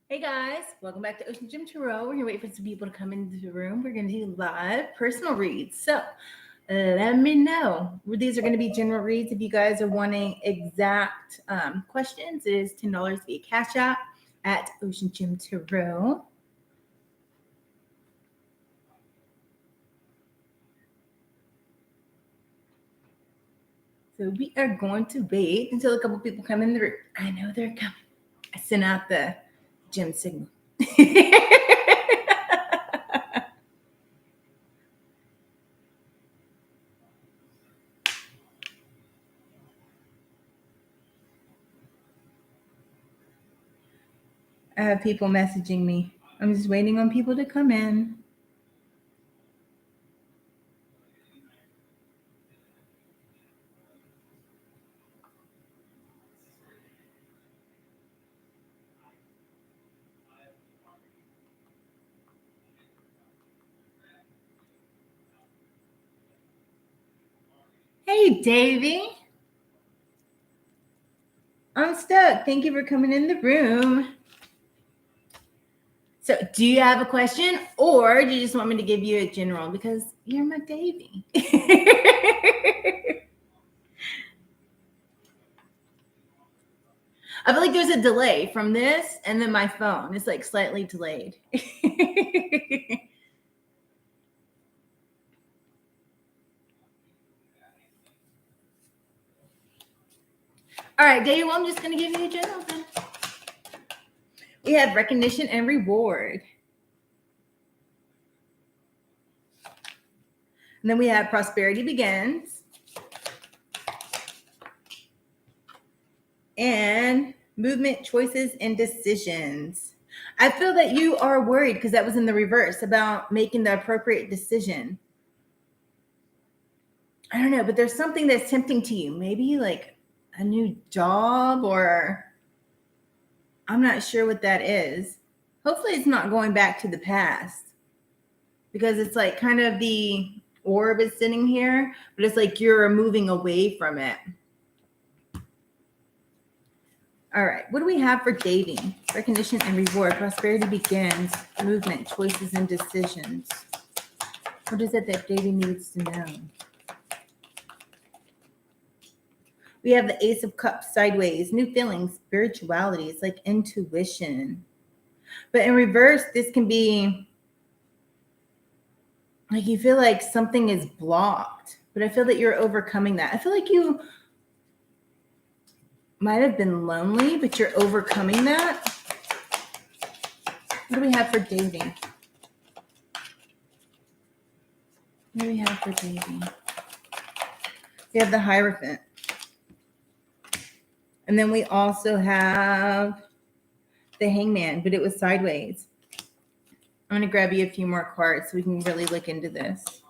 Hey guys, welcome back to OceanGemTarot. We're gonna wait for some people to come into the room. We're gonna do live personal reads. So let me know. These are gonna be general reads. If you guys are wanting exact questions, it is $10 via Cashapp at OceanGemTarot. So we are going to wait until a couple people come in the room. I know they're coming. I sent out the gem signal. I have people messaging me. I'm just waiting on people to come in. Hey, Davy. I'm stuck. Thank you for coming in the room. So, do you have a question, or do you just want me to give you a general? Because you're my Davy. I feel like there's a delay from this and then my phone. It's like slightly delayed. All right, Davy, well, I'm just going to give you a general then. We have recognition and reward. And then we have prosperity begins. And movement, choices, and decisions. I feel that you are worried because that was in the reverse about making the appropriate decision. I don't know, but there's something that's tempting to you. Maybe like a new job, or I'm not sure what that is. Hopefully it's not going back to the past, because it's like kind of the orb is sitting here, but it's like you're moving away from it. All right, what do we have for dating? Recognition and reward. Prosperity begins. Movement, choices, and decisions. What is it that dating needs to know? We have the Ace of Cups sideways. New feelings, spirituality. It's like intuition. But in reverse, this can be like you feel like something is blocked. But I feel that you're overcoming that. I feel like you might have been lonely, but you're overcoming that. What do we have for dating? What do we have for dating? We have the Hierophant. And then we also have the Hangman, but it was sideways. I'm going to grab you a few more cards so we can really look into this.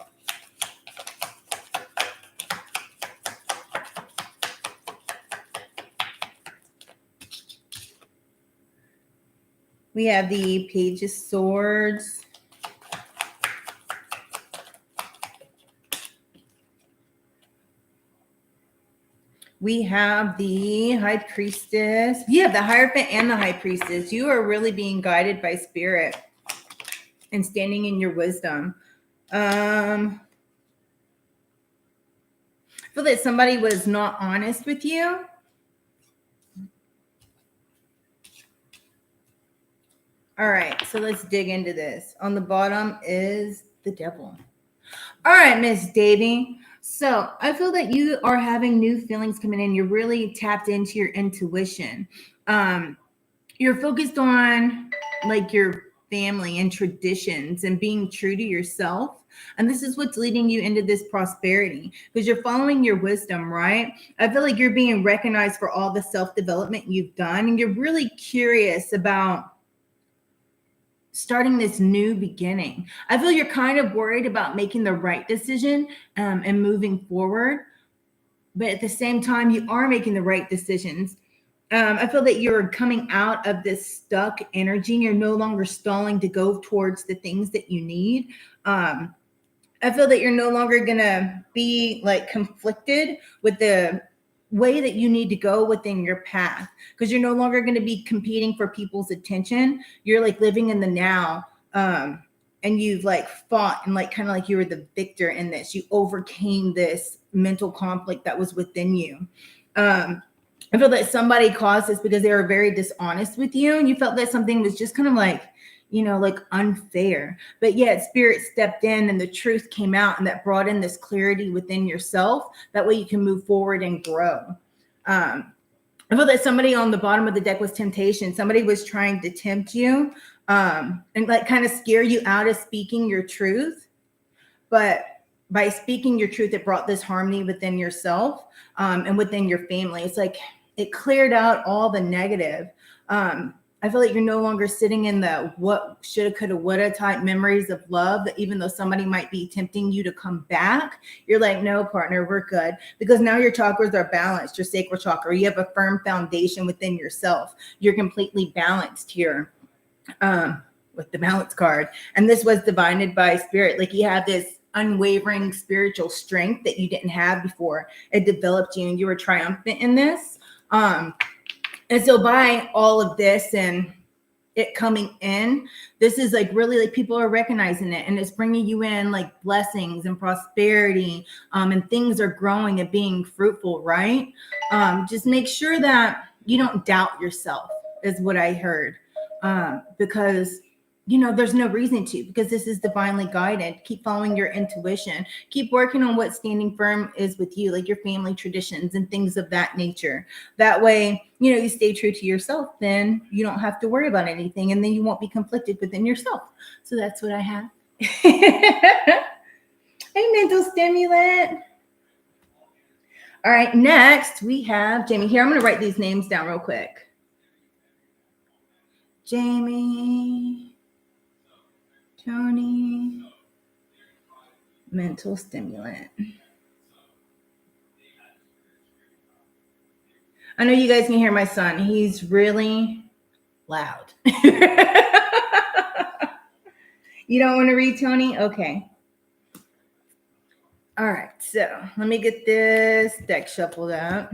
We have the Page of Swords. We have the High Priestess. You have the Hierophant and the High Priestess. You are really being guided by Spirit and standing in your wisdom. I feel that somebody was not honest with you. All right, so let's dig into this. On the bottom is the Devil. All right, Miss Davy. So I feel that you are having new feelings coming in. You're really tapped into your intuition. You're focused on like your family and traditions and being true to yourself. And this is what's leading you into this prosperity, because you're following your wisdom, right? I feel like you're being recognized for all the self-development you've done. And you're really curious about starting this new beginning. I feel you're kind of worried about making the right decision and moving forward. But at the same time, you are making the right decisions. I feel that you're coming out of this stuck energy. You're no longer stalling to go towards the things that you need. I feel that you're no longer going to be like conflicted with the way that you need to go within your path, because you're no longer going to be competing for people's attention. You're like living in the now. And you've like fought and like kind of like you were the victor in this. You overcame this mental conflict that was within you. I feel that somebody caused this because they were very dishonest with you, and you felt that something was just kind of like, like unfair. But yet spirit stepped in and the truth came out, and that brought in this clarity within yourself. That way you can move forward and grow. I feel that somebody on the bottom of the deck was temptation. Somebody was trying to tempt you, and like kind of scare you out of speaking your truth. But by speaking your truth, it brought this harmony within yourself, and within your family. It's like it cleared out all the negative. I feel like you're no longer sitting in the what shoulda, coulda, woulda type memories of love, that even though somebody might be tempting you to come back, you're like, no, partner, we're good. Because now your chakras are balanced, your sacral chakra. You have a firm foundation within yourself. You're completely balanced here, with the balance card. And this was divined by spirit. Like you have this unwavering spiritual strength that you didn't have before. It developed you, and you were triumphant in this. And so by all of this and it coming in, this is like really like people are recognizing it, and it's bringing you in like blessings and prosperity, and things are growing and being fruitful, right? Just make sure that you don't doubt yourself is what I heard, because there's no reason to, because this is divinely guided. Keep following your intuition. Keep working on what standing firm is with you, like your family traditions and things of that nature. That way, you stay true to yourself, then you don't have to worry about anything, and then you won't be conflicted within yourself. So that's what I have. Hey, mental stimulant. All right, next we have Jamie. Here, I'm going to write these names down real quick. Jamie, Tony, mental stimulant. I know you guys can hear my son. He's really loud. You don't want to read, Tony? Okay. All right. So let me get this deck shuffled up.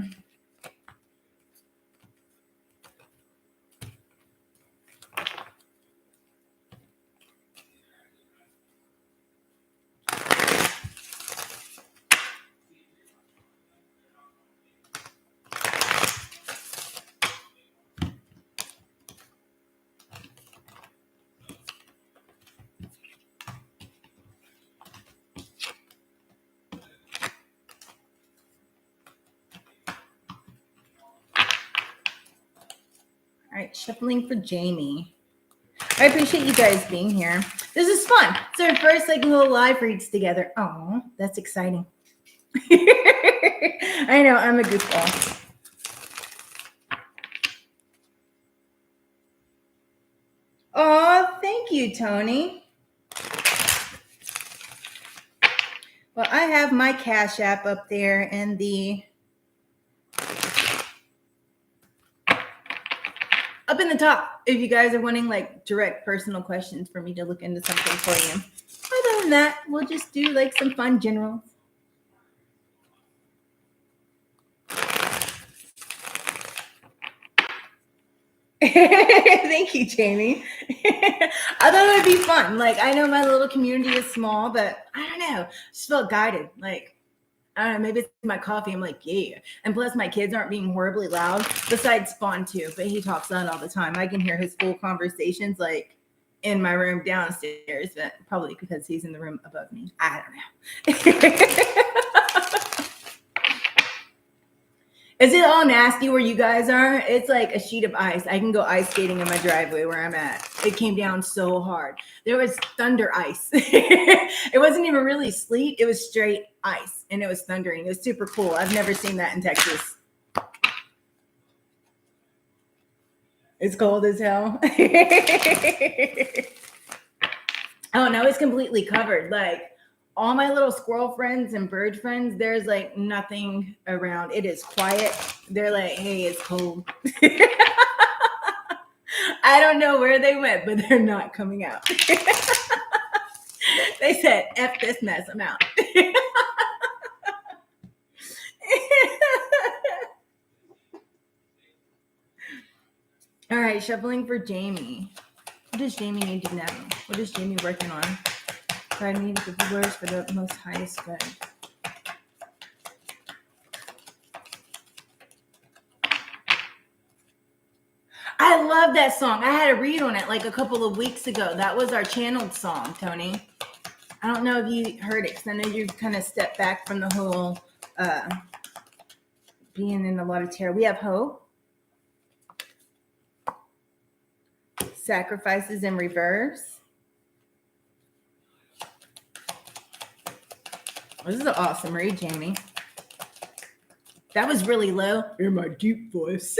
All right, shuffling for Jamie. I appreciate you guys being here. This is fun. It's our first little live reads together. Oh, that's exciting. I know, I'm a goofball. Oh, thank you, Tony. Well, I have my Cashapp up there in the top. If you guys are wanting direct personal questions for me to look into something for you. Other than that, we'll just do some fun generals. Thank you, Jamie. I thought it would be fun. I know my little community is small, but I don't know. Just felt guided. I don't know, maybe it's my coffee. I'm yeah. And plus my kids aren't being horribly loud, besides Spawn too, but he talks loud all the time. I can hear his full conversations in my room downstairs, but probably because he's in the room above me. I don't know. Is it all nasty where you guys are? It's like a sheet of ice. I can go ice skating in my driveway where I'm at. It came down so hard. There was thunder ice. It wasn't even really sleet. It was straight ice, and it was thundering. It was super cool. I've never seen that in Texas. It's cold as hell. Oh, now it's completely covered. All my little squirrel friends and bird friends, there's nothing around. It is quiet. They're hey, it's cold. I don't know where they went, but they're not coming out. They said, F this mess, I'm out. All right, shuffling for Jamie. What does Jamie need to know? What is Jamie working on? Guide me with the words for the most highest good. I love that song. I had a read on it like a couple of weeks ago. That was our channeled song, Tony. I don't know if you heard it because I know you kind of stepped back from the whole being in a lot of terror. We have hope, sacrifices in reverse. This is an awesome read, Jamie. That was really low in my deep voice.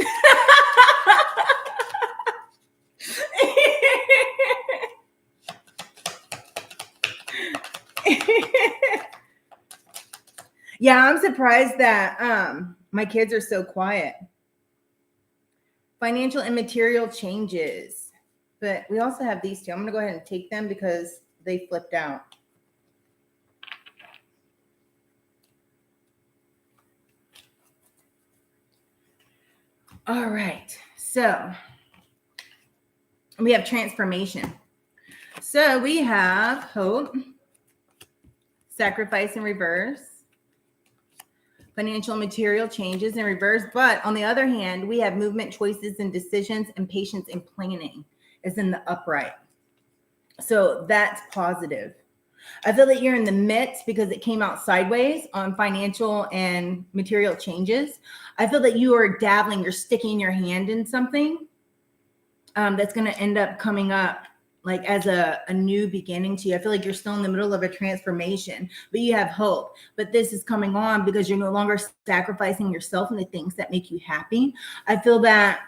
Yeah, I'm surprised that my kids are so quiet. Financial and material changes. But we also have these two. I'm going to go ahead and take them because they flipped out. All right. So we have transformation. So we have hope, sacrifice in reverse, financial and material changes in reverse. But on the other hand, we have movement, choices, and decisions, and patience and planning is in the upright. So that's positive. I feel that you're in the midst because it came out sideways on financial and material changes. I feel that you are dabbling, you're sticking your hand in something that's going to end up coming up like as a new beginning to you. I feel like you're still in the middle of a transformation, but you have hope. But this is coming on because you're no longer sacrificing yourself and the things that make you happy. I feel that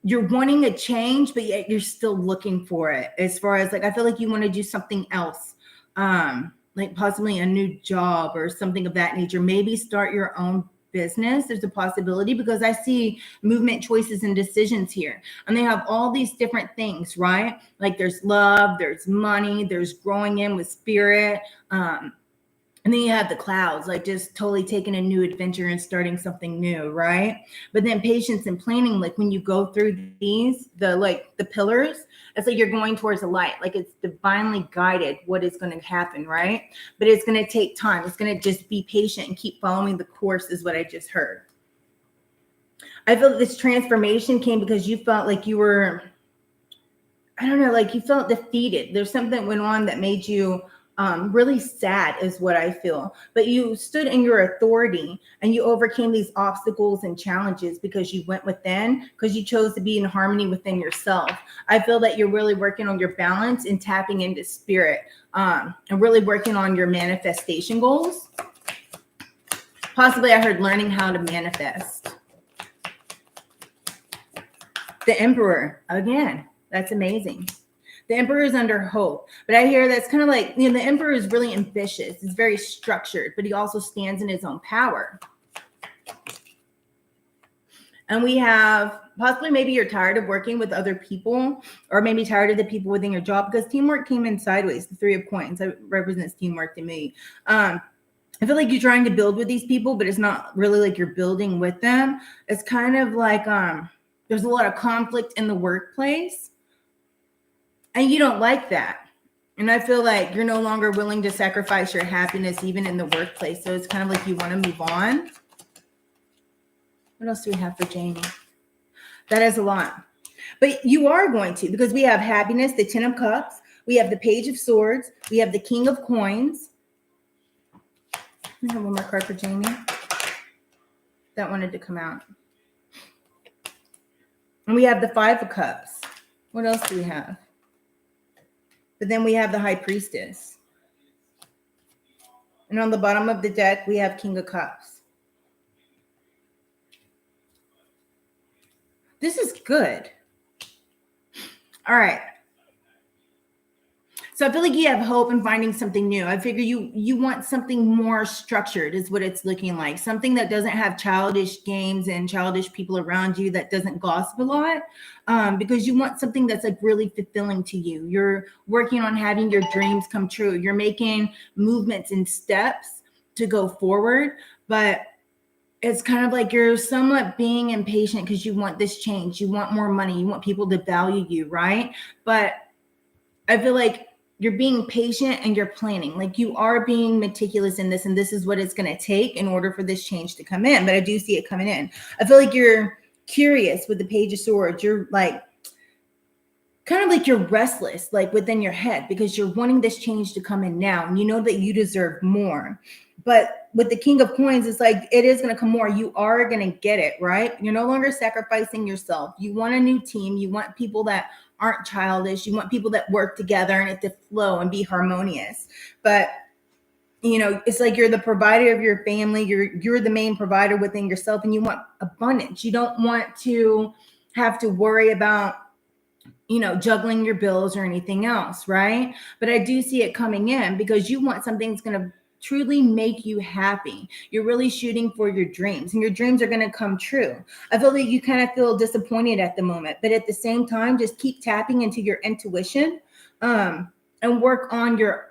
you're wanting a change, but yet you're still looking for it. As far as like, I feel like you want to do something else, like possibly a new job or something of that nature. Maybe start your own business. There's a possibility because I see movement, choices, and decisions here. And they have all these different things, right? Like there's love, there's money, there's growing in with spirit. And then you have the clouds, like just totally taking a new adventure and starting something new, right? But then patience and planning, like when you go through these, the pillars, it's like you're going towards the light, like it's divinely guided what is going to happen, right? But it's going to take time. It's going to just be patient and keep following the course is what I just heard. I feel that this transformation came because you felt like you were, I don't know, like you felt defeated. There's something that went on that made you really sad is what I feel. But you stood in your authority and you overcame these obstacles and challenges because you went within, because you chose to be in harmony within yourself. I feel that you're really working on your balance and tapping into spirit and really working on your manifestation goals. Possibly I heard learning how to manifest. The Emperor, again, that's amazing. The Emperor is under hope, but I hear that's kind of like, the Emperor is really ambitious. He's very structured, but he also stands in his own power. And we have possibly maybe you're tired of working with other people or maybe tired of the people within your job because teamwork came in sideways. The Three of Coins that represents teamwork to me. I feel like you're trying to build with these people, but it's not really like you're building with them. It's kind of like there's a lot of conflict in the workplace. And you don't like that. And I feel like you're no longer willing to sacrifice your happiness even in the workplace. So it's kind of like you want to move on. What else do we have for Jamie? That is a lot. But you are going to, because we have happiness, the 10 of Cups. We have the Page of Swords. We have the King of Coins. I have one more card for Jamie. That wanted to come out. And we have the 5 of Cups. What else do we have? But then we have the High Priestess. And on the bottom of the deck, we have King of Cups. This is good. All right. So I feel like you have hope in finding something new. I figure you want something more structured is what it's looking like. Something that doesn't have childish games and childish people around you, that doesn't gossip a lot, because you want something that's like really fulfilling to you. You're working on having your dreams come true. You're making movements and steps to go forward, but it's kind of like you're somewhat being impatient because you want this change. You want more money. You want people to value you, right? But I feel like you're being patient and you're planning. Like you are being meticulous in this, and this is what it's going to take in order for this change to come in. But I do see it coming in. I feel like you're curious with the Page of Swords. You're like, kind of like you're restless, like within your head, because you're wanting this change to come in now. And you know that you deserve more. But with the King of Coins, it's like it is going to come more. You are going to get it, right? You're no longer sacrificing yourself. You want a new team. You want people that aren't childish. You want people that work together and it to flow and be harmonious. But you know, it's like you're the provider of your family. You're the main provider within yourself, and you want abundance. You don't want to have to worry about, you know, juggling your bills or anything else, right? But I do see it coming in because you want something that's going to truly make you happy. You're really shooting for your dreams, and your dreams are going to come true. I feel like you kind of feel disappointed at the moment, but at the same time, just keep tapping into your intuition, and work on your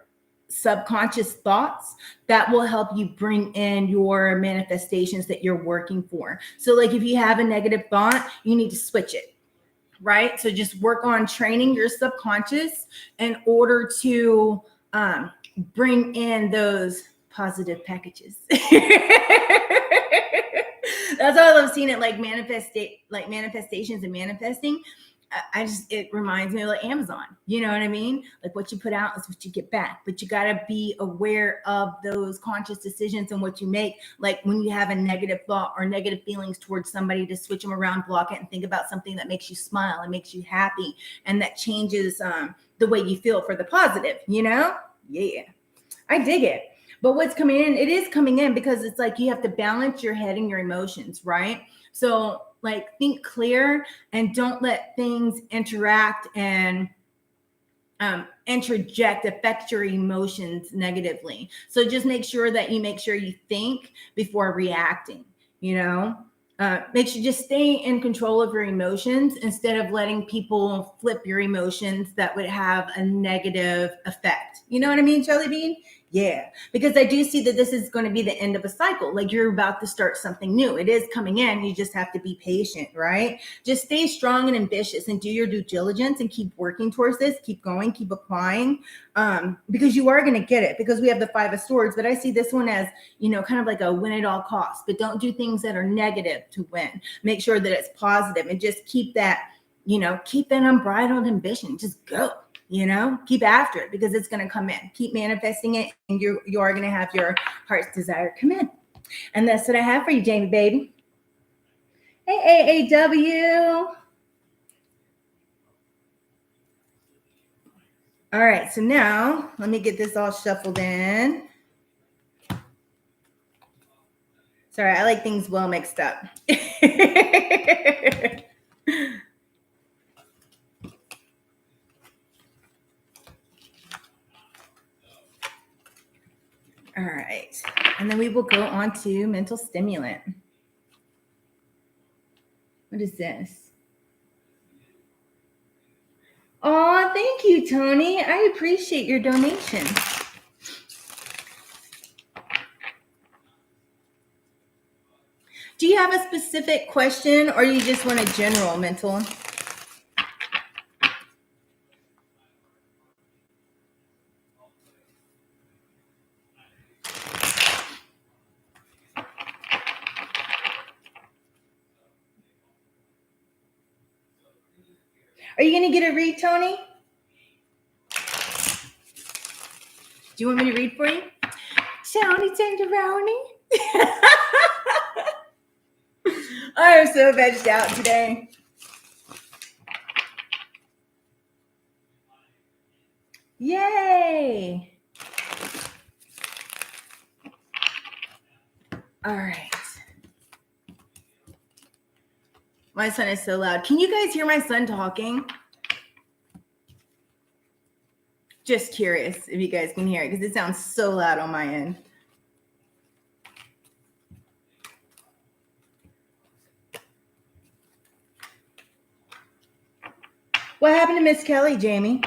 subconscious thoughts that will help you bring in your manifestations that you're working for. So like if you have a negative thought, you need to switch it. Right? So just work on training your subconscious in order to bring in those positive packages. That's how I love seeing it, like manifestations and manifesting. I just, it reminds me of like Amazon, you know what I mean? Like what you put out is what you get back, but you got to be aware of those conscious decisions and what you make. Like when you have a negative thought or negative feelings towards somebody, to switch them around, block it, and think about something that makes you smile and makes you happy. And that changes the way you feel for the positive, you know? Yeah, I dig it. But what's coming in, it is coming in because it's like you have to balance your head and your emotions, right? So like think clear and don't let things interact and interject, affect your emotions negatively. So just make sure that you think before reacting, you know? Make sure you just stay in control of your emotions instead of letting people flip your emotions that would have a negative effect. You know what I mean, Charlie Bean? Yeah, because I do see that this is going to be the end of a cycle. Like you're about to start something new. It is coming in. You just have to be patient, right? Just stay strong and ambitious and do your due diligence and keep working towards this. Keep going, keep applying, because you are going to get it, because we have the Five of Swords. But I see this one as, you know, kind of like a win at all costs. But don't do things that are negative to win. Make sure that it's positive and just keep that, you know, keep that unbridled ambition. Just go. You know, keep after it because it's going to come in. Keep manifesting it, and you are going to have your heart's desire come in. And that's what I have for you, Jamie, baby. Hey, AAW. All right, so now let me get this all shuffled in. Sorry, I like things well mixed up. All right. And then we will go on to mental stimulant. What is this? Oh, thank you, Tony. I appreciate your donation. Do you have a specific question or you just want a general mental? Are you going to get a read, Tony? Do you want me to read for you? Tony Tenderoni. I am so vegged out today. Yay. All right. My son is so loud. Can you guys hear my son talking? Just curious if you guys can hear it because it sounds so loud on my end. What happened to Miss Kelly, Jamie?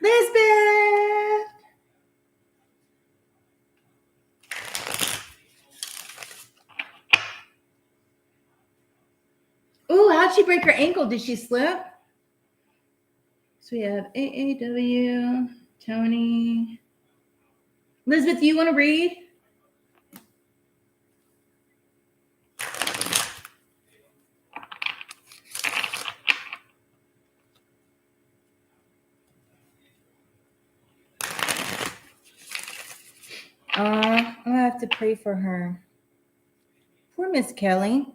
Lisbeth! How'd she break her ankle? Did she slip? So we have AAW, Tony. Elizabeth, you want to read? I'm going to have to pray for her. Poor Miss Kelly.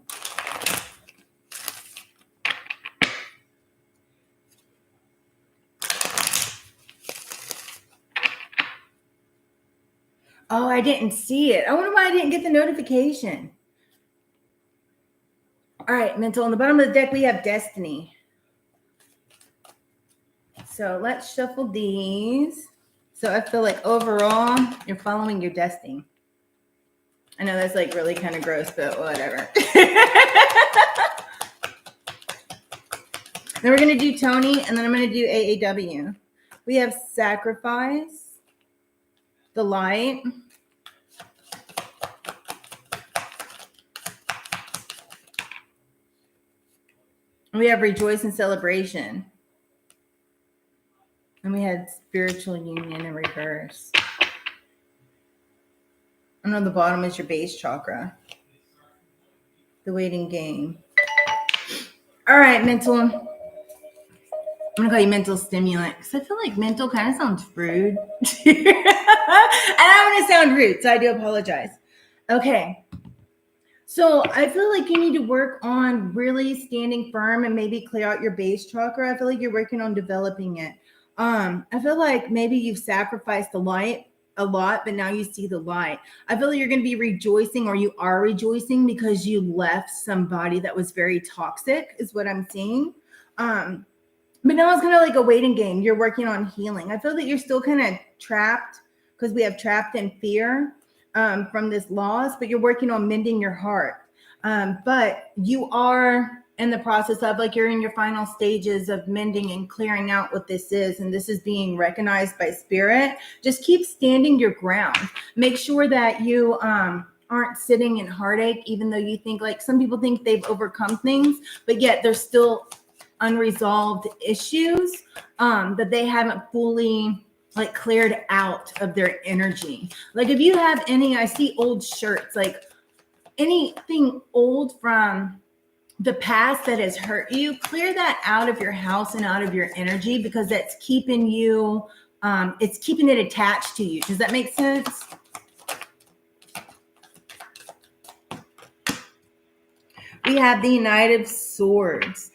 Oh, I didn't see it. I wonder why I didn't get the notification. All right, mental. On the bottom of the deck, we have Destiny. So let's shuffle these. So I feel like overall, you're following your destiny. I know that's like really kind of gross, but whatever. Then we're going to do Tony, and then I'm going to do AAW. We have Sacrifice, the Light, we have Rejoice and Celebration, and we had Spiritual Union in reverse. And on the bottom is your base chakra, the Waiting Game. All right, mental. I'm going to call you mental stimulant because I feel like mental kind of sounds rude. And I want to sound rude, so I do apologize. Okay. So I feel like you need to work on really standing firm and maybe clear out your base chakra. I feel like you're working on developing it. I feel like maybe you've sacrificed the light a lot, but now you see the light. I feel like you're going to be rejoicing, or you are rejoicing because you left somebody that was very toxic is what I'm seeing. But now it's kind of like a waiting game. You're working on healing. I feel that you're still kind of trapped because we have trapped in fear from this loss, but you're working on mending your heart. But you are in the process of, like, you're in your final stages of mending and clearing out what this is. And this is being recognized by spirit. Just keep standing your ground. Make sure that you aren't sitting in heartache, even though you think, like, some people think they've overcome things, but yet there's still unresolved issues that they haven't fully like cleared out of their energy. Like if you have any, I see old shirts, like anything old from the past that has hurt you, clear that out of your house and out of your energy, because that's keeping you, it's keeping it attached to you. Does that make sense? We have the Knight of Swords.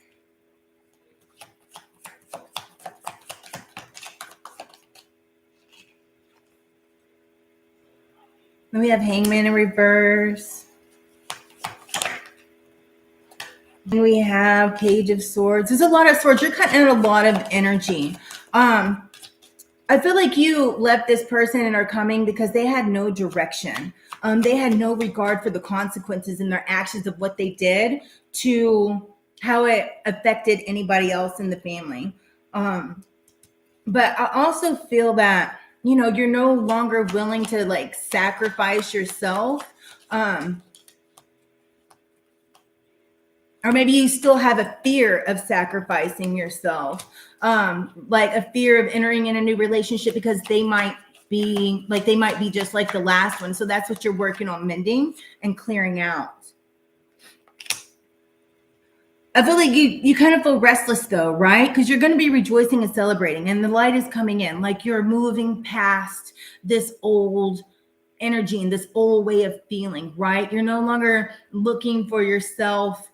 Then we have Hangman in reverse. And we have Page of Swords. There's a lot of swords. You're cutting out a lot of energy. I feel like you left this person and are coming because they had no direction. They had no regard for the consequences and their actions of what they did to how it affected anybody else in the family. But I also feel that, you know, you're no longer willing to like sacrifice yourself. Or maybe you still have a fear of sacrificing yourself, like a fear of entering in a new relationship because they might be just like the last one. So that's what you're working on mending and clearing out. I feel like you kind of feel restless though, right? Because you're going to be rejoicing and celebrating, and the light is coming in. Like you're moving past this old energy and this old way of feeling, right? You're no longer looking for yourself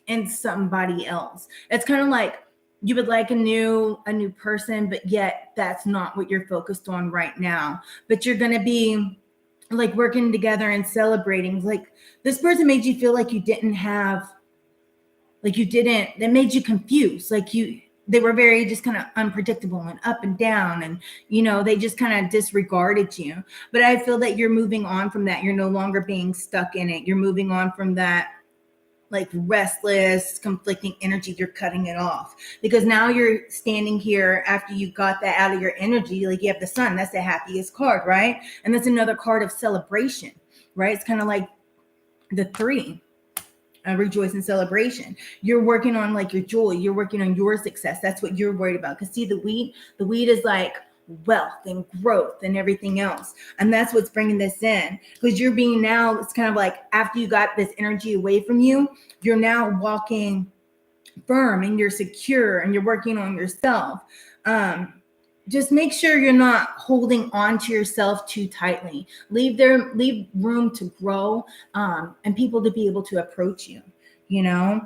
in somebody else. It's kind of like you would like a new person, but yet that's not what you're focused on right now. But you're going to be like working together and celebrating. Like this person made you feel like you didn't have, like you didn't, that made you confused. Like they were very just kind of unpredictable and up and down, and you know, they just kind of disregarded you. But I feel that you're moving on from that. You're no longer being stuck in it. You're moving on from that like restless, conflicting energy. You're cutting it off because now you're standing here after you got that out of your energy. Like you have the Sun, that's the happiest card, right? And that's another card of celebration, right? It's kind of like the 3. rejoice and celebration. You're working on like your joy. You're working on your success. That's what you're worried about. Because see, the weed is like wealth and growth and everything else. And that's what's bringing this in. Because you're being now, it's kind of like after you got this energy away from you, you're now walking firm and you're secure and you're working on yourself. Just make sure you're not holding on to yourself too tightly. Leave room to grow, and people to be able to approach you. You know,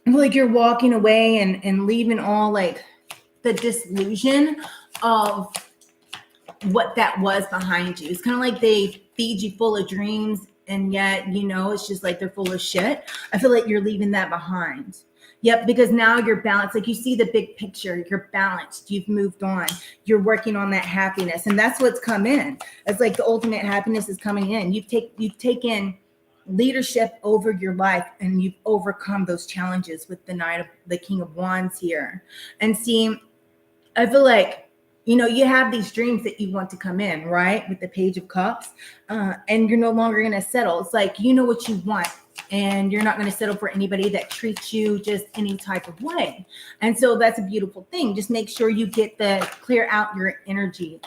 I feel like you're walking away and leaving all like the disillusion of what that was behind you. It's kind of like they feed you full of dreams, and yet it's just like they're full of shit. I feel like you're leaving that behind. Yep, because now you're balanced. Like you see the big picture, you're balanced, you've moved on, you're working on that happiness. And that's what's come in. It's like the ultimate happiness is coming in. You've taken leadership over your life and you've overcome those challenges with the King of Wands here. And see, I feel like, you have these dreams that you want to come in, right? With the Page of Cups, and you're no longer going to settle. It's like, what you want. And you're not going to settle for anybody that treats you just any type of way. And so that's a beautiful thing. Just make sure you get clear out your energy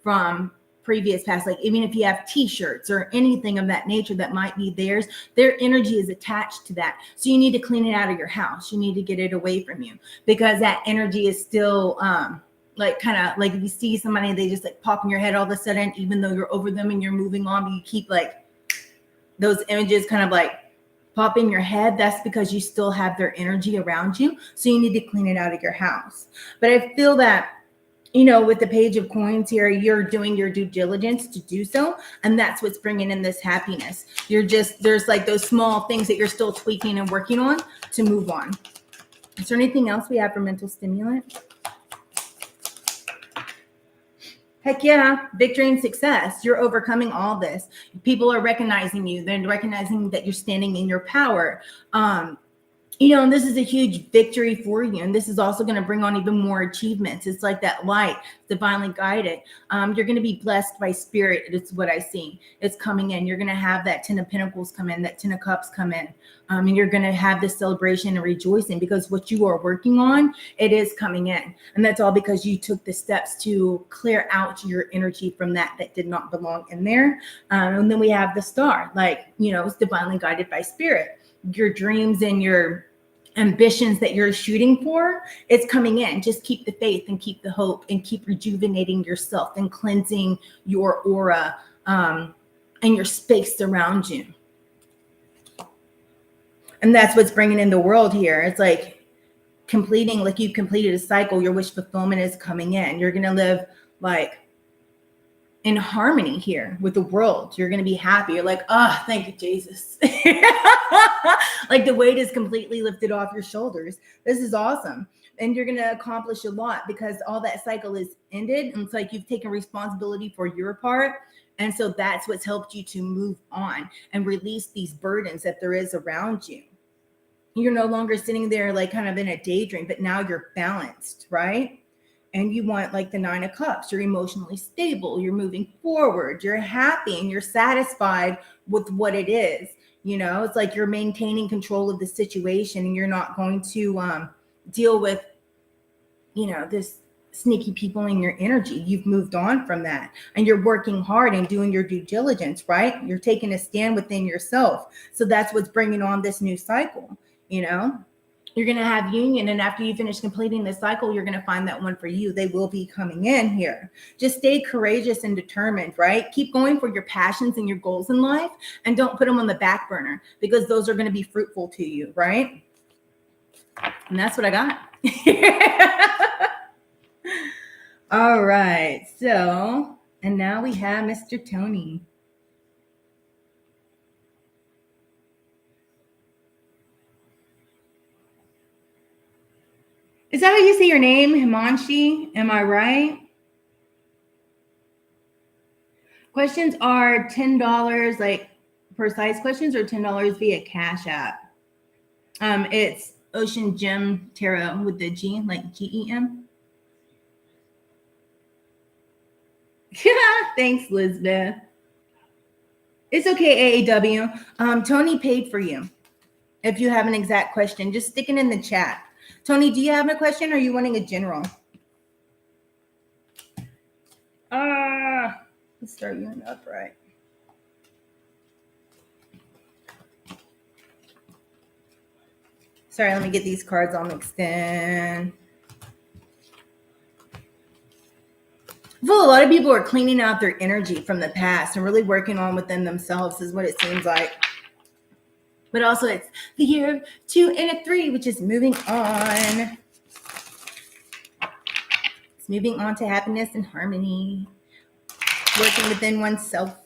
from previous past. Like even if you have t-shirts or anything of that nature that might be theirs, their energy is attached to that. So you need to clean it out of your house. You need to get it away from you because that energy is still like kind of like if you see somebody, they just like pop in your head all of a sudden, even though you're over them and you're moving on, but you keep like those images kind of like pop in your head. That's because you still have their energy around you. So you need to clean it out of your house. But I feel that, with the Page of Coins here, you're doing your due diligence to do so. And that's what's bringing in this happiness. There's like those small things that you're still tweaking and working on to move on. Is there anything else we have for mental stimulant? Heck yeah, victory and success. You're overcoming all this. People are recognizing you. They're recognizing that you're standing in your power. And this is a huge victory for you. And this is also going to bring on even more achievements. It's like that light, divinely guided. You're going to be blessed by spirit. It's what I see. It's coming in. You're going to have that 10 of Pentacles come in, that 10 of Cups come in. And you're going to have this celebration and rejoicing because what you are working on, it is coming in. And that's all because you took the steps to clear out your energy from that did not belong in there. And then we have the Star, it's divinely guided by spirit. Your dreams and your ambitions that you're shooting for, it's coming in. Just keep the faith and keep the hope and keep rejuvenating yourself and cleansing your aura and your space around you. And that's what's bringing in the world here. It's like you've completed a cycle. Your wish fulfillment is coming in. You're going to live like in harmony here with the world. You're going to be happy. You're like, thank you, Jesus. Like the weight is completely lifted off your shoulders. This is awesome. And you're going to accomplish a lot because all that cycle is ended. And it's like you've taken responsibility for your part. And so that's what's helped you to move on and release these burdens that there is around you. You're no longer sitting there like kind of in a daydream, but now you're balanced, right? And you want like the 9 of Cups. You're emotionally stable. You're moving forward. You're happy and you're satisfied with what it is. It's like you're maintaining control of the situation and you're not going to deal with, this sneaky people in your energy. You've moved on from that and you're working hard and doing your due diligence, right? You're taking a stand within yourself. So that's what's bringing on this new cycle, You're going to have union. And after you finish completing the cycle, you're going to find that one for you. They will be coming in here. Just stay courageous and determined, right? Keep going for your passions and your goals in life and don't put them on the back burner because those are going to be fruitful to you, right? And that's what I got. All right. So, and now we have Mr. Tony. Is that how you say your name, Himanshi? Am I right? Questions are $10, like precise questions, or $10 via Cashapp. It's OceanGemTarot with the G, like GEM. Thanks, Lisbeth. It's okay, AAW. Tony paid for you. If you have an exact question, just stick it in the chat. Tony, do you have a question or are you wanting a general? Let's start you in upright. Sorry, let me get these cards all mixed in. I feel a lot of people are cleaning out their energy from the past and really working on within themselves is what it seems like. But also it's the year of 2 and a 3, which is moving on. It's moving on to happiness and harmony, working within oneself.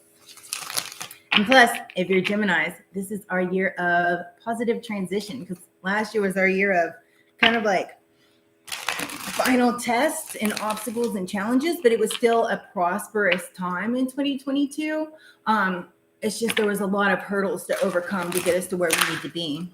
And plus, if you're Geminis, this is our year of positive transition because last year was our year of kind of like final tests and obstacles and challenges, but it was still a prosperous time in 2022. It's just there was a lot of hurdles to overcome to get us to where we need to be.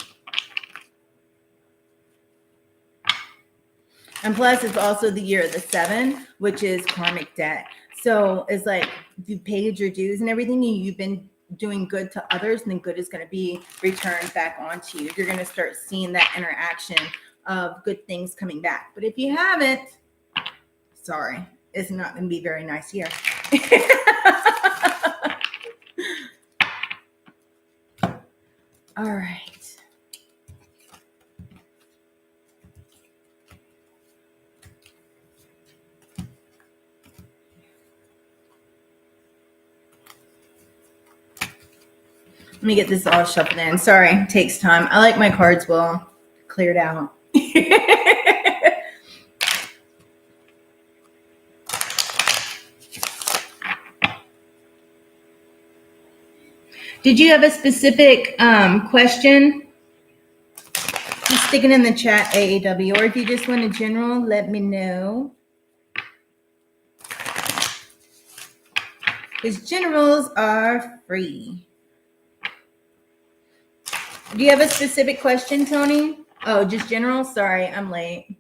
And plus, it's also the year of the 7, which is karmic debt. So it's like if you paid your dues and everything, and you've been doing good to others, and then good is going to be returned back onto you. You're going to start seeing that interaction of good things coming back. But if you haven't, sorry, it's not going to be very nice here. All right. Let me get this all shuffled in. Sorry, it takes time. I like my cards well cleared out. Did you have a specific question? Just stick it in the chat, AAW, or if you just want a general, let me know. Because generals are free. Do you have a specific question, Tony? Oh, just general? Sorry, I'm late.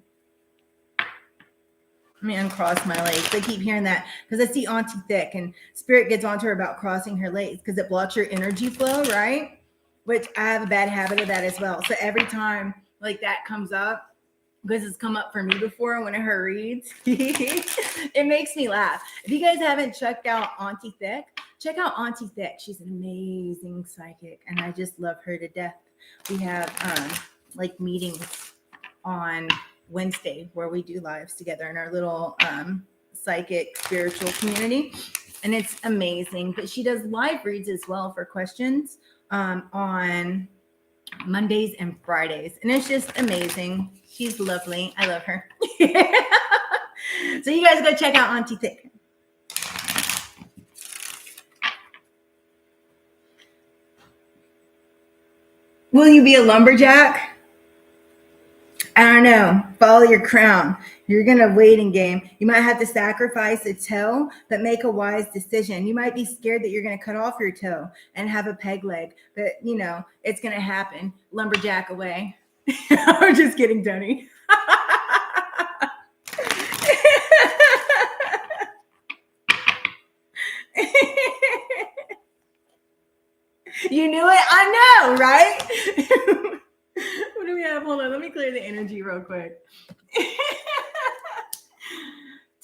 Let me uncross my legs. I keep hearing that because I see Auntie Thick and Spirit gets onto her about crossing her legs because it blocks your energy flow, right? Which I have a bad habit of that as well. So every time like that comes up, because it's come up for me before in one of her reads, it makes me laugh. If you guys haven't checked out Auntie Thick, check out Auntie Thick. She's an amazing psychic and I just love her to death. We have like meetings on Wednesday where we do lives together in our little psychic spiritual community, and it's amazing. But she does live reads as well for questions on Mondays and Fridays, and it's just amazing. She's lovely. I love her. So you guys go check out Auntie Thick. Will you be a lumberjack? I don't know. Follow your crown. You're going to waiting game. You might have to sacrifice a toe, but make a wise decision. You might be scared that you're going to cut off your toe and have a peg leg, but you know, it's going to happen. Lumberjack away. I'm just kidding, Tony. You knew it? I know, right? What do we have? Hold on. Let me clear the energy real quick.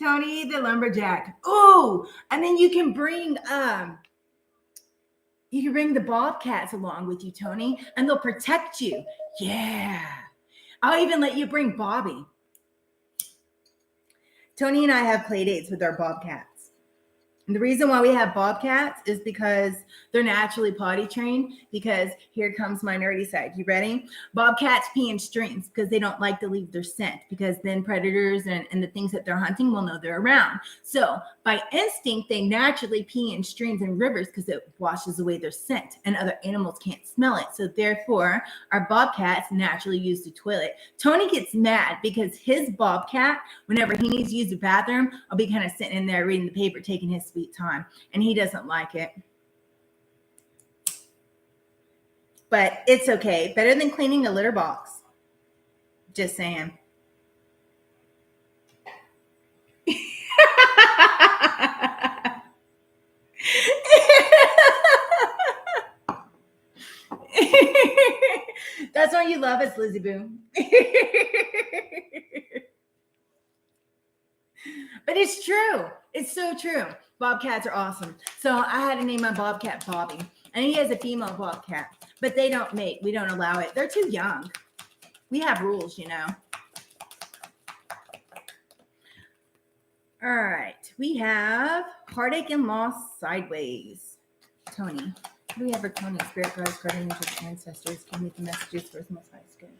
Tony the lumberjack. Oh, and then you can bring the bobcats along with you, Tony, and they'll protect you. Yeah. I'll even let you bring Bobby. Tony and I have play dates with our bobcats. And the reason why we have bobcats is because they're naturally potty trained, because here comes my nerdy side. You ready? Bobcats pee in streams because they don't like to leave their scent, because then predators and the things that they're hunting will know they're around. So by instinct, they naturally pee in streams and rivers because it washes away their scent and other animals can't smell it. So therefore, our bobcats naturally use the toilet. Tony gets mad because his bobcat, whenever he needs to use the bathroom, I'll be kind of sitting in there reading the paper, taking his sweet time, and he doesn't like it. But it's okay. Better than cleaning a litter box. Just saying. That's all you love us, Lizzie Boo. But it's true. It's so true. Bobcats are awesome. So I had to name my bobcat Bobby. And he has a female bobcat. But they don't mate. We don't allow it. They're too young. We have rules, you know. All right. We have heartache and loss sideways. Tony. What do we have for Tony? Spirit guides, guardian angels, ancestors. Give me the messages for his most highest good.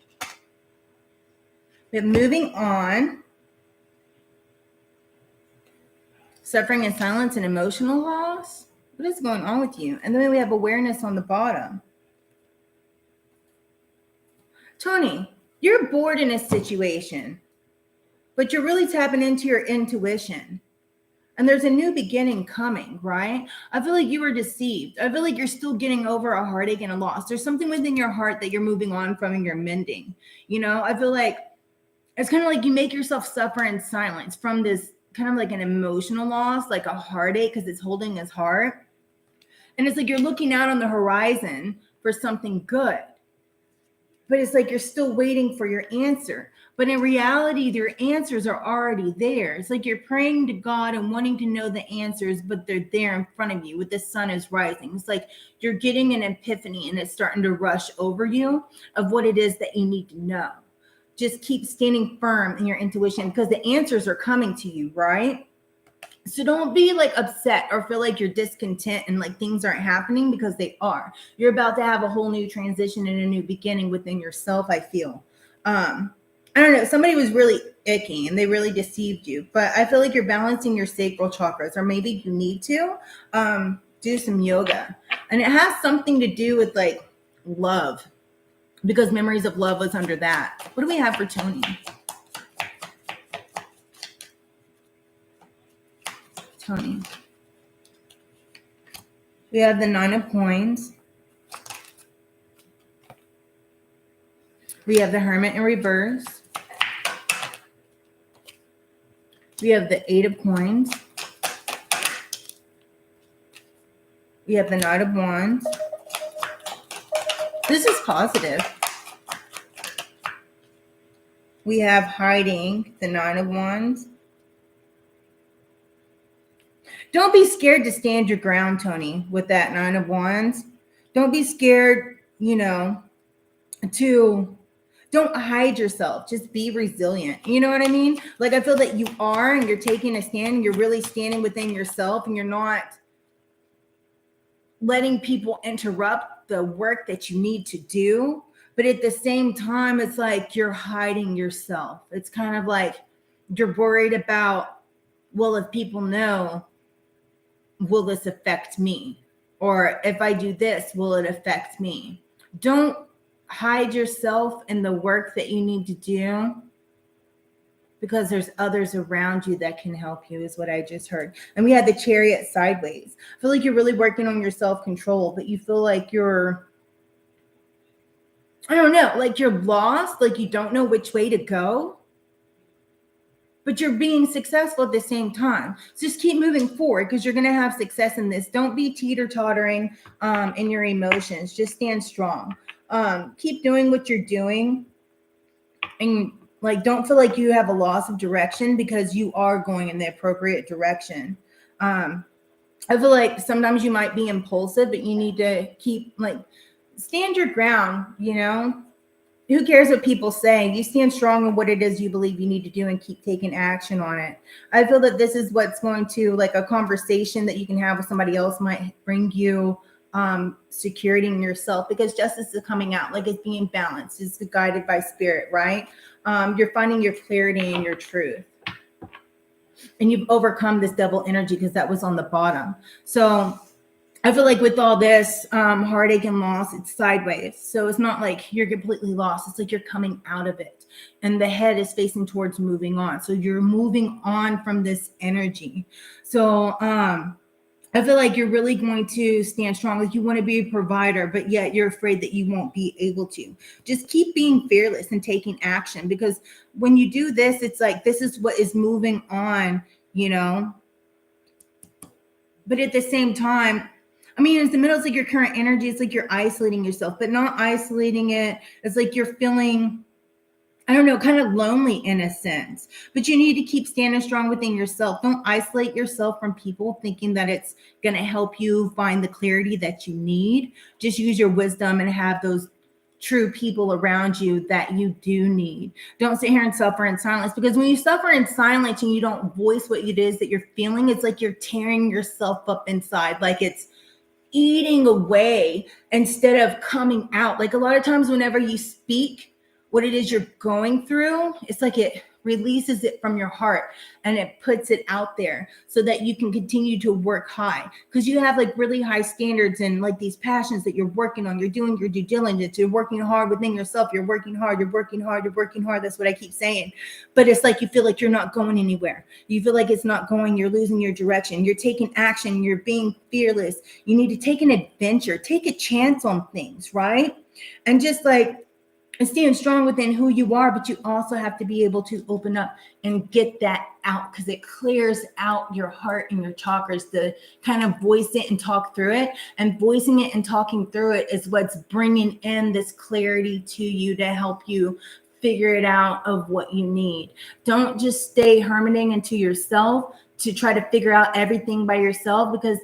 But moving on. Suffering in silence and emotional loss. What is going on with you? And then we have awareness on the bottom. Tony, you're bored in a situation, but you're really tapping into your intuition. And there's a new beginning coming, right? I feel like you were deceived. I feel like you're still getting over a heartache and a loss. There's something within your heart that you're moving on from and you're mending. You know, I feel like it's kind of like you make yourself suffer in silence from this kind of like an emotional loss, like a heartache, because it's holding his heart. And it's like you're looking out on the horizon for something good. But it's like you're still waiting for your answer. But in reality, your answers are already there. It's like you're praying to God and wanting to know the answers, but they're there in front of you with the sun is rising. It's like you're getting an epiphany and it's starting to rush over you of what it is that you need to know. Just keep standing firm in your intuition because the answers are coming to you, right? So don't be like upset or feel like you're discontent and like things aren't happening because they are. You're about to have a whole new transition and a new beginning within yourself, I feel. I don't know. Somebody was really icky and they really deceived you, but I feel like you're balancing your sacral chakras, or maybe you need to do some yoga. And it has something to do with like love, because memories of love was under that. What do we have for Tony? Tony. We have the 9 of coins. We have the Hermit in reverse. We have the 8 of coins. We have the Knight of Wands. This is positive. We have hiding, the 9 of Wands. Don't be scared to stand your ground, Tony, with that 9 of Wands. Don't be scared, you know, don't hide yourself. Just be resilient. You know what I mean? Like, I feel that you are, and you're taking a stand, and you're really standing within yourself, and you're not letting people interrupt the work that you need to do. But at the same time, it's like you're hiding yourself. It's kind of like you're worried about, well, if people know, will this affect me? Or if I do this, will it affect me? Don't hide yourself in the work that you need to do, because there's others around you that can help you, is what I just heard. And we had the Chariot sideways. I feel like you're really working on your self-control, but you feel like you're, I don't know, like you're lost, like you don't know which way to go, but you're being successful at the same time. So just keep moving forward, because you're going to have success in this. Don't be teeter-tottering in your emotions. Just stand strong. Keep doing what you're doing, and like, don't feel like you have a loss of direction, because you are going in the appropriate direction. I feel like sometimes you might be impulsive, but you need to keep, like, stand your ground, you know? Who cares what people say? You stand strong in what it is you believe you need to do and keep taking action on it. I feel that this is what's going to, like, a conversation that you can have with somebody else might bring you security in yourself, because justice is coming out, like it's being balanced, it's guided by spirit, right? You're finding your clarity and your truth, and you've overcome this devil energy, because that was on the bottom. So I feel like with all this heartache and loss, it's sideways. So it's not like you're completely lost. It's like you're coming out of it, and the head is facing towards moving on. So you're moving on from this energy. So I feel like you're really going to stand strong. Like, you want to be a provider, but yet you're afraid that you won't be able to. Just keep being fearless and taking action, because when you do this, it's like, this is what is moving on, you know? But at the same time, I mean, it's the middle, it's like your current energy. It's like you're isolating yourself, but not isolating it. It's like you're feeling, I don't know, kind of lonely in a sense, but you need to keep standing strong within yourself. Don't isolate yourself from people thinking that it's going to help you find the clarity that you need. Just use your wisdom and have those true people around you that you do need. Don't sit here and suffer in silence, because when you suffer in silence and you don't voice what it is that you're feeling, it's like you're tearing yourself up inside, like it's eating away instead of coming out. Like a lot of times whenever you speak what it is you're going through, it's like it releases it from your heart and it puts it out there so that you can continue to work high, because you have like really high standards and like these passions that you're working on. You're doing your due diligence, you're working hard within yourself, you're working hard, you're working hard, you're working hard. That's what I keep saying. But it's like you feel like you're not going anywhere. You feel like it's not going, you're losing your direction. You're taking action, you're being fearless. You need to take an adventure, take a chance on things, right? And just like and staying strong within who you are, but you also have to be able to open up and get that out, because it clears out your heart and your chakras to kind of voice it and talk through it. And voicing it and talking through it is what's bringing in this clarity to you to help you figure it out of what you need. Don't just stay hermiting into yourself to try to figure out everything by yourself, because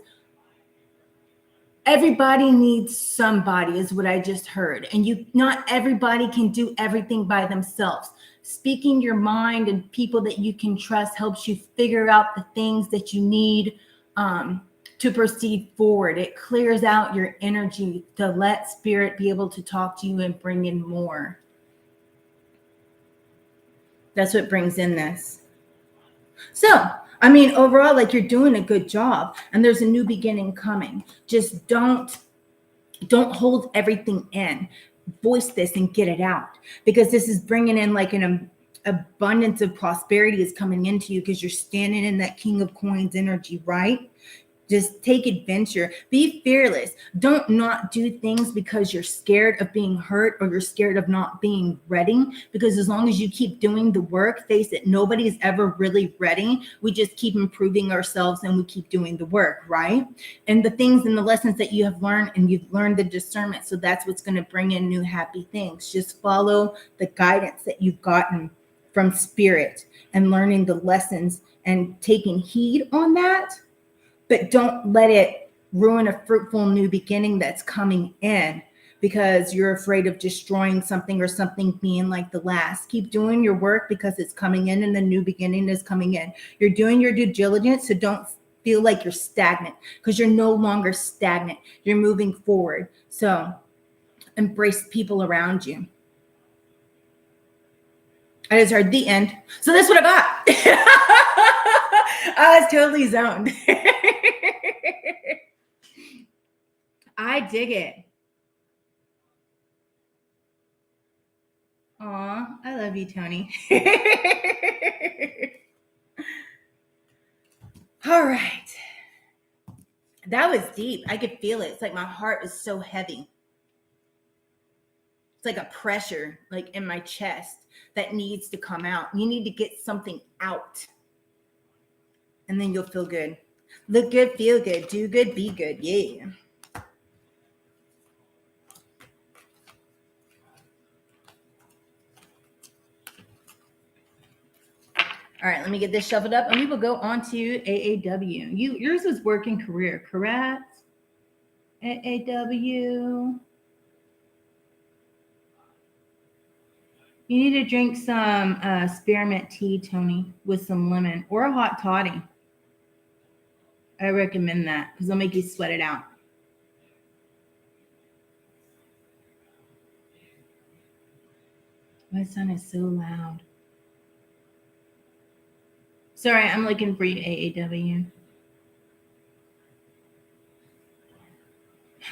everybody needs somebody, is what I just heard. And not everybody can do everything by themselves. Speaking your mind and people that you can trust helps you figure out the things that you need to proceed forward. It clears out your energy to let spirit be able to talk to you and bring in more. That's what brings in this. So, I mean, overall, like, you're doing a good job and there's a new beginning coming. Just don't hold everything in. Voice this and get it out, because this is bringing in like an abundance of prosperity is coming into you, because you're standing in that King of Coins energy, right? Just take adventure. Be fearless. Don't not do things because you're scared of being hurt or you're scared of not being ready. Because as long as you keep doing the work, face it, nobody is ever really ready. We just keep improving ourselves and we keep doing the work, right? And the things and the lessons that you have learned, and you've learned the discernment. So that's what's going to bring in new happy things. Just follow the guidance that you've gotten from spirit and learning the lessons and taking heed on that. But don't let it ruin a fruitful new beginning that's coming in, because you're afraid of destroying something or something being like the last. Keep doing your work because it's coming in and the new beginning is coming in. You're doing your due diligence, so don't feel like you're stagnant, because you're no longer stagnant. You're moving forward. So embrace people around you. I just heard the end. So that's what I got. I was totally zoned. I dig it. Aw, I love you, Tony. All right. That was deep. I could feel it. It's like my heart is so heavy. It's like a pressure like in my chest that needs to come out. You need to get something out. And then you'll feel good. Look good, feel good, do good, be good. Yeah. All right, let me get this shuffled up and we will go on to AAW. Yours was working career, correct? AAW. You need to drink some spearmint tea, Tony, with some lemon or a hot toddy. I recommend that because it'll make you sweat it out. My son is so loud. Sorry, I'm looking for you, AAW.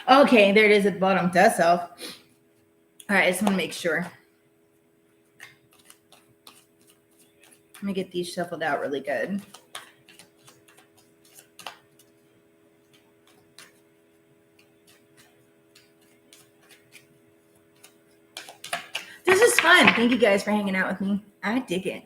Okay, there it is at the bottom. Dust off. All right, I just want to make sure. Let me get these shuffled out really good. This is fun. Thank you guys for hanging out with me. I dig it.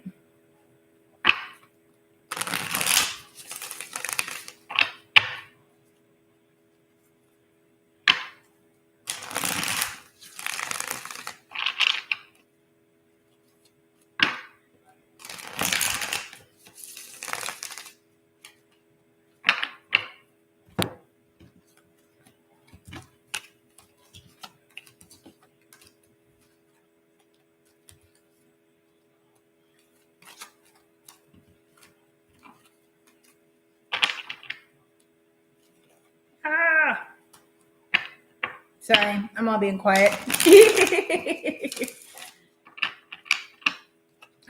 Sorry, I'm all being quiet.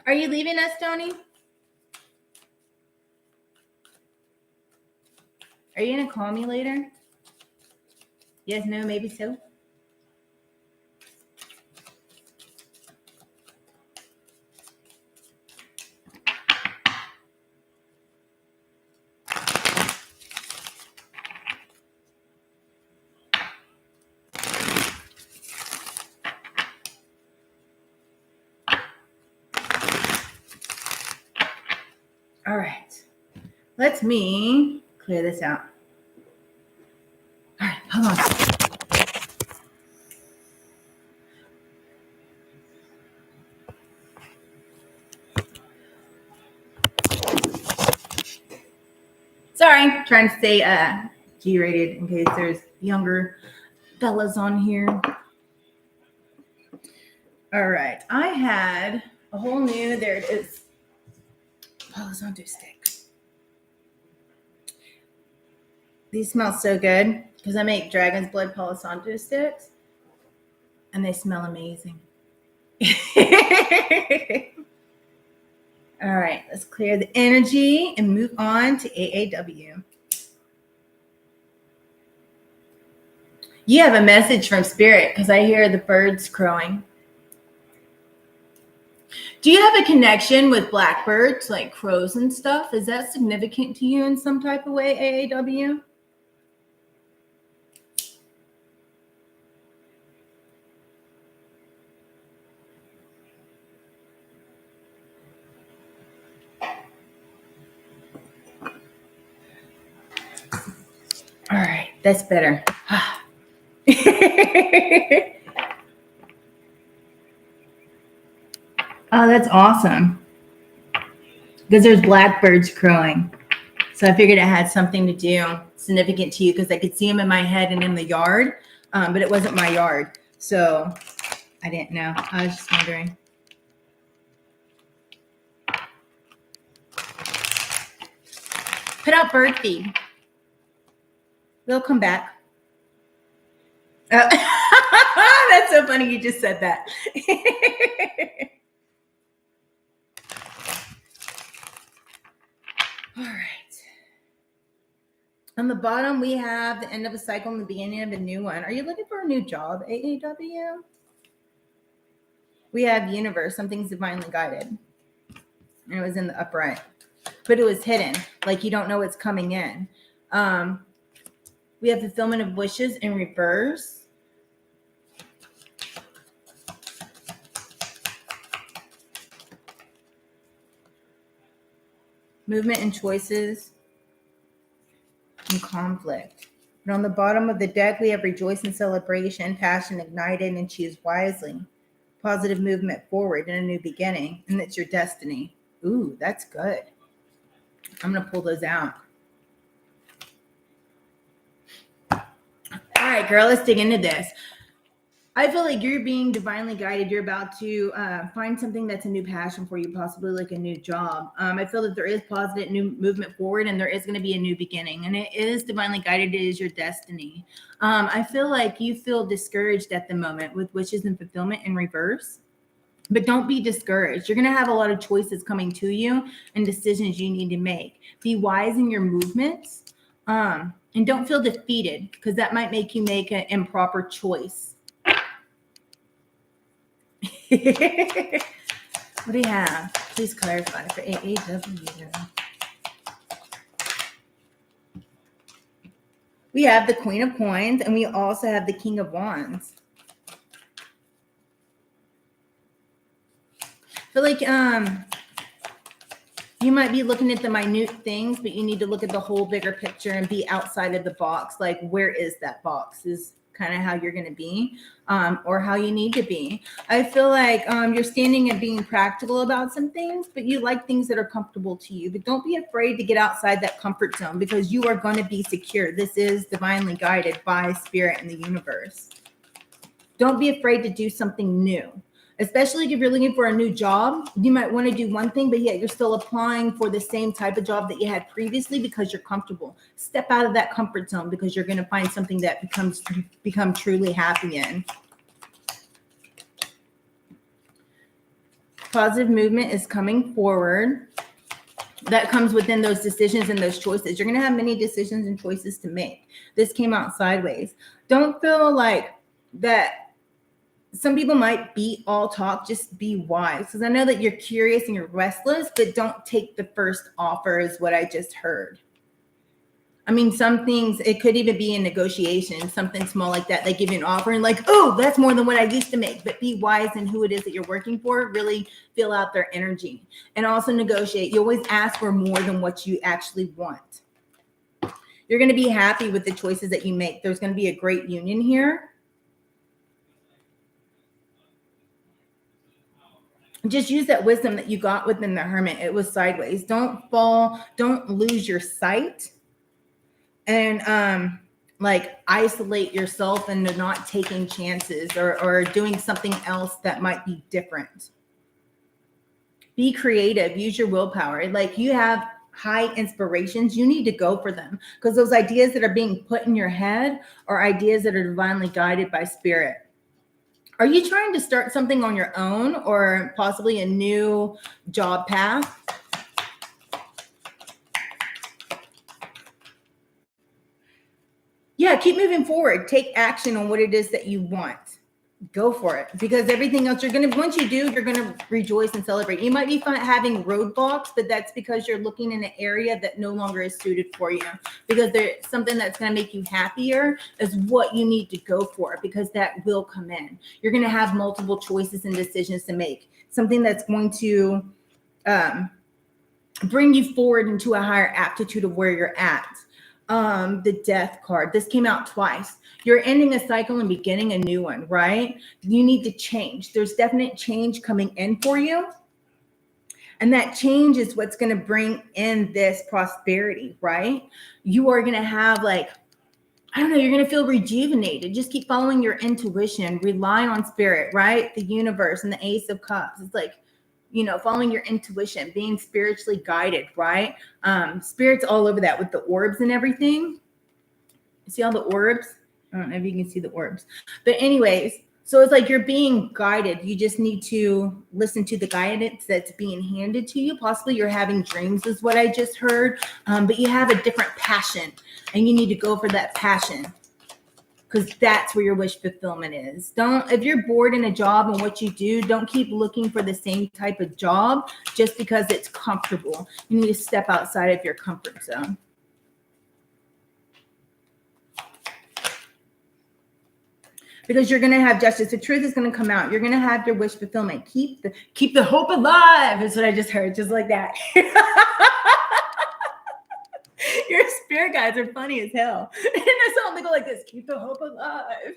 Are you leaving us, Tony? Are you going to call me later? Yes, no, maybe so. All right. Let me clear this out. All right, hold on. Sorry, trying to stay G-rated in case there's younger fellas on here. All right, I had a whole new, there it is, Palo Santo stick. These smell so good because I make dragon's blood Palo Santo sticks and they smell amazing. All right, let's clear the energy and move on to AAW. You have a message from Spirit because I hear the birds crowing. Do you have a connection with blackbirds, like crows and stuff? Is that significant to you in some type of way, AAW? All right, that's better. Oh, that's awesome. Because there's blackbirds crowing. So I figured it had something to do significant to you because I could see them in my head and in the yard, but it wasn't my yard. So I didn't know. I was just wondering. Put out bird feed. They'll come back. That's so funny you just said that. All right. On the bottom, we have the end of a cycle and the beginning of a new one. Are you looking for a new job, AAW? We have universe. Something's divinely guided. And it was in the upright. But it was hidden. Like you don't know what's coming in. We have fulfillment of wishes in reverse. Movement and choices and conflict. And on the bottom of the deck, we have rejoice and celebration, passion ignited, and choose wisely. Positive movement forward and a new beginning. And it's your destiny. Ooh, that's good. I'm going to pull those out. All right, girl, let's dig into this. I feel like you're being divinely guided. You're about to find something that's a new passion for you, possibly like a new job. I feel that there is positive new movement forward and there is going to be a new beginning. And it is divinely guided. It is your destiny. I feel like you feel discouraged at the moment with wishes and fulfillment in reverse. But don't be discouraged. You're going to have a lot of choices coming to you and decisions you need to make. Be wise in your movements. And don't feel defeated because that might make you make an improper choice. What do you have? Please clarify for AAW. We have the Queen of Coins and we also have the King of Wands. I feel like you might be looking at the minute things, but you need to look at the whole bigger picture and be outside of the box. Like, where is that box is kind of how you're going to be or how you need to be. I feel like you're standing and being practical about some things, but you like things that are comfortable to you. But don't be afraid to get outside that comfort zone because you are going to be secure. This is divinely guided by spirit and the universe. Don't be afraid to do something new. Especially if you're looking for a new job, you might want to do one thing, but yet you're still applying for the same type of job that you had previously because you're comfortable. Step out of that comfort zone because you're going to find something that become truly happy in. Positive movement is coming forward. That comes within those decisions and those choices. You're going to have many decisions and choices to make. This came out sideways. Don't feel like that. Some people might be all talk, just be wise. Because I know that you're curious and you're restless, but don't take the first offer is what I just heard. I mean, some things, it could even be in negotiation, something small like that. They give you an offer and like, oh, that's more than what I used to make. But be wise in who it is that you're working for. Really feel out their energy. And also negotiate. You always ask for more than what you actually want. You're going to be happy with the choices that you make. There's going to be a great union here. Just use that wisdom that you got within the Hermit. It was sideways. Don't fall. Don't lose your sight. And like isolate yourself into not taking chances or doing something else that might be different. Be creative. Use your willpower. Like you have high inspirations. You need to go for them because those ideas that are being put in your head are ideas that are divinely guided by spirit. Are you trying to start something on your own or possibly a new job path? Yeah, keep moving forward. Take action on what it is that you want. Go for it because everything else once you do, you're going to rejoice and celebrate. You might be having roadblocks, but that's because you're looking in an area that no longer is suited for you because there's something that's going to make you happier is what you need to go for because that will come in. You're going to have multiple choices and decisions to make. Something that's going to bring you forward into a higher aptitude of where you're at. The Death card. This came out twice. You're ending a cycle and beginning a new one, right? You need to change. There's definite change coming in for you. And that change is what's going to bring in this prosperity, right? You are going to have like, I don't know, you're going to feel rejuvenated. Just keep following your intuition. Rely on spirit, right? The universe and the Ace of Cups. It's like, following your intuition, being spiritually guided, right? Spirit's all over that with the orbs and everything. See all the orbs? I don't know if you can see the orbs. But anyways, so it's like you're being guided. You just need to listen to the guidance that's being handed to you. Possibly you're having dreams is what I just heard. But you have a different passion and you need to go for that passion. Because that's where your wish fulfillment is. If you're bored in a job and what you do, don't keep looking for the same type of job just because it's comfortable. You need to step outside of your comfort zone. Because you're going to have justice. The truth is going to come out. You're going to have your wish fulfillment. Keep the hope alive is what I just heard, just like that. Your spirit guides are funny as hell. And I saw them go like this. Keep the hope alive.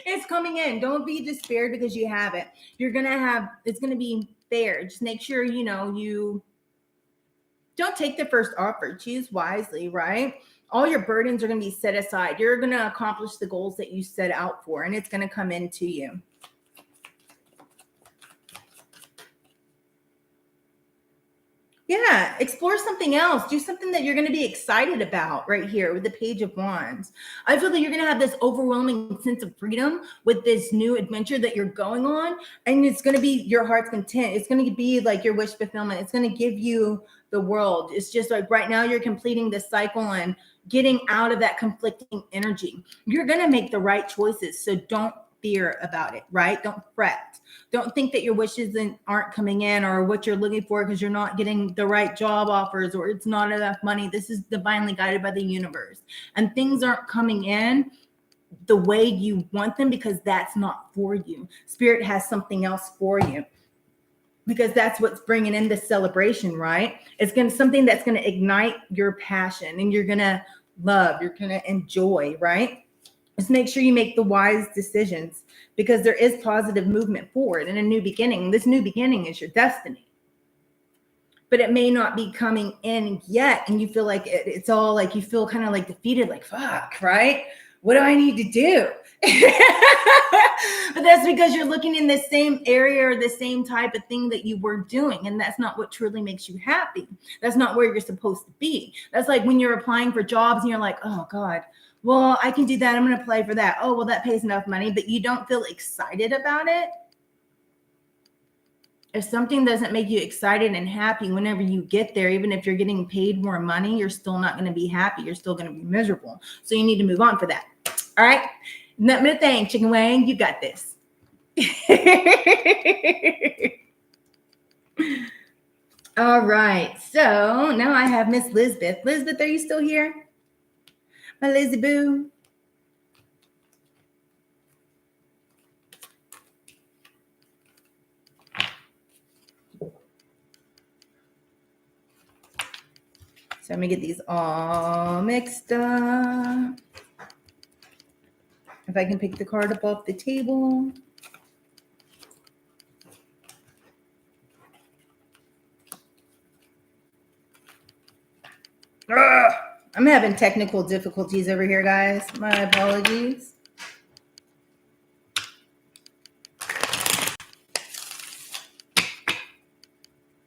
It's coming in. Don't be despaired because you have it. It's going to be fair. Just make sure, you don't take the first offer. Choose wisely, right? All your burdens are going to be set aside. You're going to accomplish the goals that you set out for, and it's going to come into you. Yeah, explore something else. Do something that you're going to be excited about right here with the Page of Wands. I feel that you're going to have this overwhelming sense of freedom with this new adventure that you're going on. And it's going to be your heart's content. It's going to be like your wish fulfillment. It's going to give you the world. It's just like right now you're completing this cycle and getting out of that conflicting energy. You're going to make the right choices. So don't fear about it, right? Don't fret. Don't think that your wishes aren't coming in or what you're looking for because you're not getting the right job offers or it's not enough money. This is divinely guided by the universe. And things aren't coming in the way you want them because that's not for you. Spirit has something else for you because that's what's bringing in the celebration, right? It's going to something that's going to ignite your passion and you're going to love, you're going to enjoy, right? Just make sure you make the wise decisions because there is positive movement forward and a new beginning. This new beginning is your destiny. But it may not be coming in yet. And you feel like it's all like you feel kind of like defeated, like, fuck, right? What do I need to do? But that's because you're looking in the same area or the same type of thing that you were doing. And that's not what truly makes you happy. That's not where you're supposed to be. That's like when you're applying for jobs and you're like, oh God, well, I can do that. I'm going to apply for that. Oh, well, that pays enough money, but you don't feel excited about it. If something doesn't make you excited and happy whenever you get there, even if you're getting paid more money, you're still not going to be happy. You're still going to be miserable. So you need to move on for that. All right. Nothing but a thing, Chicken Wang. You got this. All right. So now I have Miss Lisbeth. Lisbeth, are you still here? My Lizzie Boo. So let me get these all mixed up. If I can pick the card up off the table. Ugh, I'm having technical difficulties over here, guys. My apologies.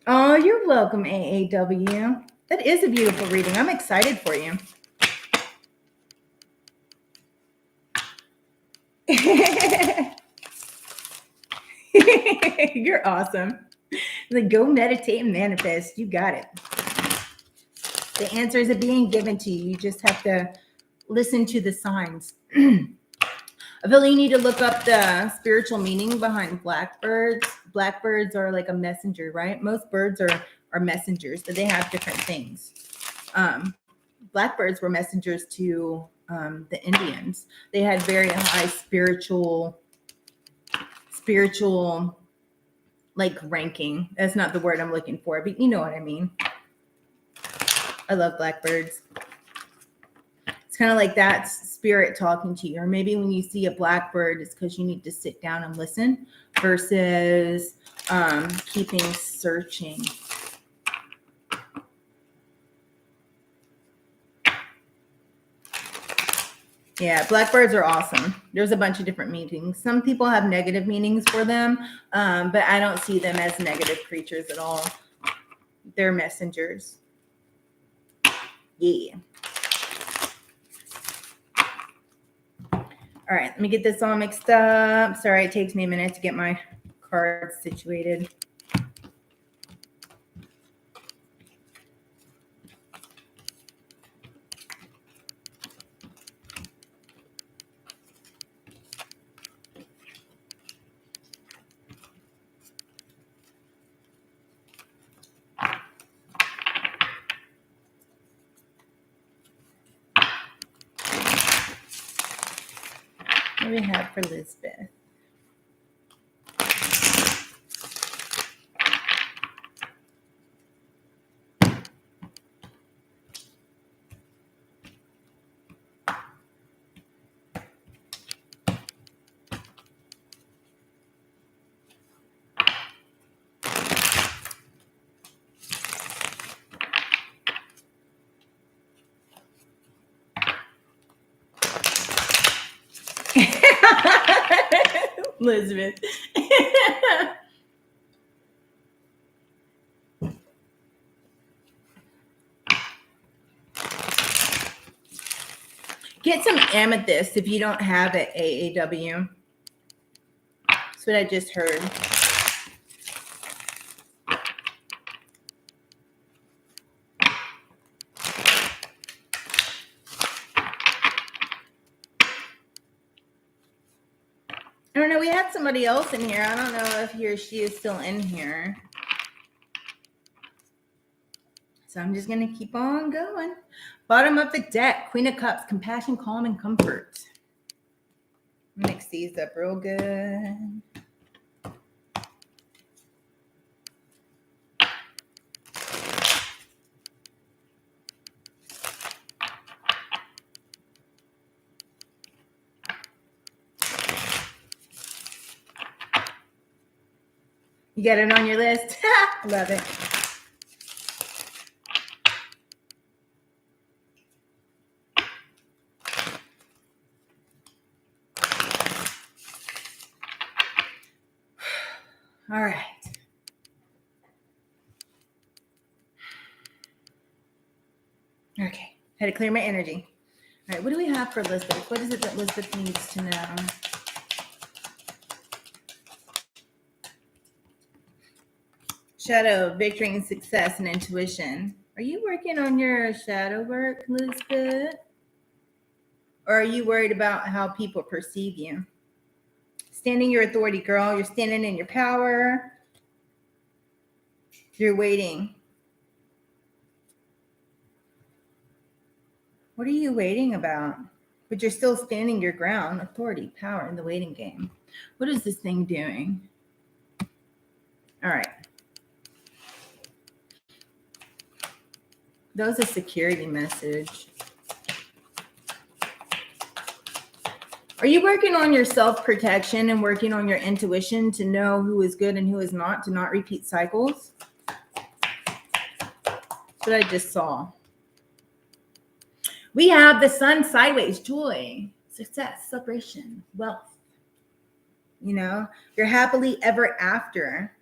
Oh, you're welcome, AAW. That is a beautiful reading. I'm excited for you. You're awesome. Like, go meditate and manifest. You got it. The answers are being given to you. You just have to listen to the signs. I feel you need to look up the spiritual meaning behind blackbirds. Blackbirds are like a messenger, right? Most birds are messengers, but they have different things. Blackbirds were messengers to the Indians. They had very high spiritual like ranking. That's not the word I'm looking for, but you know what I mean. I love blackbirds. It's kind of like that spirit talking to you. Or maybe when you see a blackbird, it's because you need to sit down and listen versus keeping searching. Yeah, blackbirds are awesome. There's a bunch of different meanings. Some people have negative meanings for them, but I don't see them as negative creatures at all. They're messengers. Yeah. All right, let me get this all mixed up. Sorry, it takes me a minute to get my cards situated. What do we have for Lisbeth? Elizabeth. Get some amethyst if you don't have it, AAW. That's what I just heard. I don't know. We had somebody else in here. I don't know if he or she is still in here. So I'm just going to keep on going. Bottom of the deck, Queen of Cups, compassion, calm, and comfort. Mix these up real good. You got it on your list? Love it. All right. Okay. Had to clear my energy. All right. What do we have for Elizabeth? What is it that Elizabeth needs to know? Shadow, victory and success and intuition. Are you working on your shadow work, Elizabeth? Or are you worried about how people perceive you? Standing your authority, girl. You're standing in your power. You're waiting. What are you waiting about? But you're still standing your ground. Authority, power in the waiting game. What is this thing doing? All right. That was a security message. Are you working on your self-protection and working on your intuition to know who is good and who is not, to not repeat cycles? That's what I just saw. We have the sun sideways, joy, success, celebration, wealth. You know, you're happily ever after.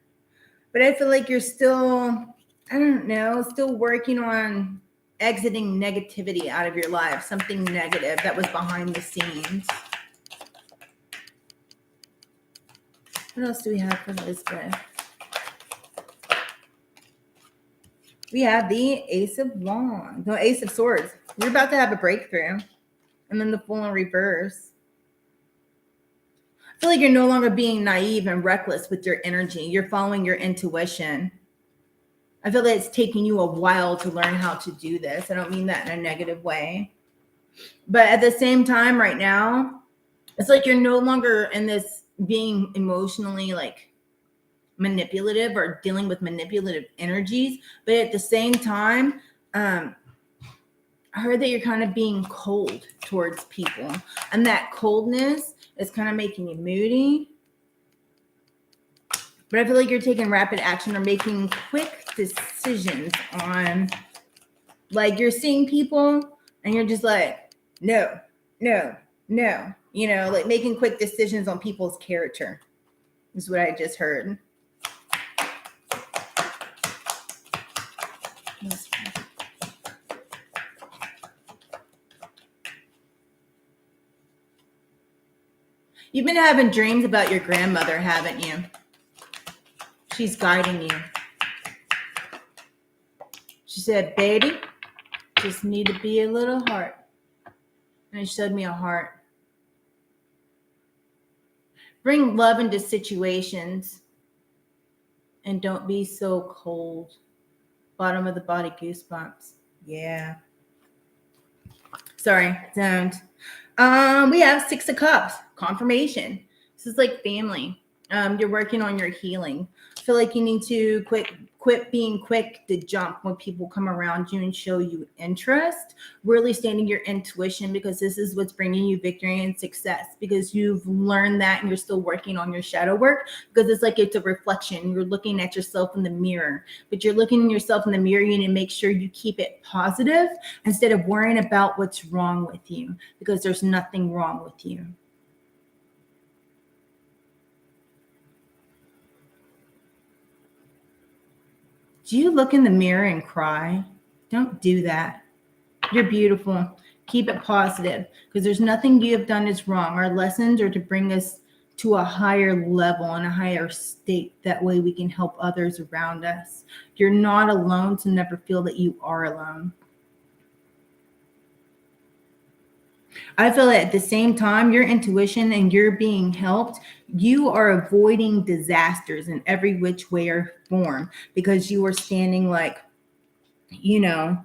But I feel like you're still, I don't know, still working on exiting negativity out of your life, something negative that was behind the scenes. What else do we have for Elizabeth? We have the Ace of Wands, no, Ace of Swords. You're about to have a breakthrough. And then the Fool in reverse. I feel like you're no longer being naive and reckless with your energy. You're following your intuition. I feel like it's taking you a while to learn how to do this. I don't mean that in a negative way. But at the same time right now, it's like you're no longer in this being emotionally like manipulative or dealing with manipulative energies. But at the same time, I heard that you're kind of being cold towards people. And that coldness is kind of making you moody. But I feel like you're taking rapid action or making quick decisions on, like, you're seeing people and you're just like, no, no, no. You know, like making quick decisions on people's character is what I just heard. You've been having dreams about your grandmother, haven't you? She's guiding you. She said, baby, just need to be a little heart. And it showed me a heart. Bring love into situations and don't be so cold. Bottom of the body goosebumps. Yeah. Sorry, don't. We have Six of Cups, confirmation. This is like family. You're working on your healing. I feel like you need to quit being quick to jump when people come around you and show you interest. Really standing your intuition, because this is what's bringing you victory and success, because you've learned that and you're still working on your shadow work, because it's like it's a reflection. You're looking at yourself in the mirror, but you're looking at yourself in the mirror. You need to make sure you keep it positive instead of worrying about what's wrong with you, because there's nothing wrong with you. Do you look in the mirror and cry? Don't do that. You're beautiful. Keep it positive, because there's nothing you have done is wrong. Our lessons are to bring us to a higher level and a higher state. That way we can help others around us. You're not alone, so never feel that you are alone. I feel that at the same time, your intuition and you're being helped, you are avoiding disasters in every which way or form, because you are standing like, you know,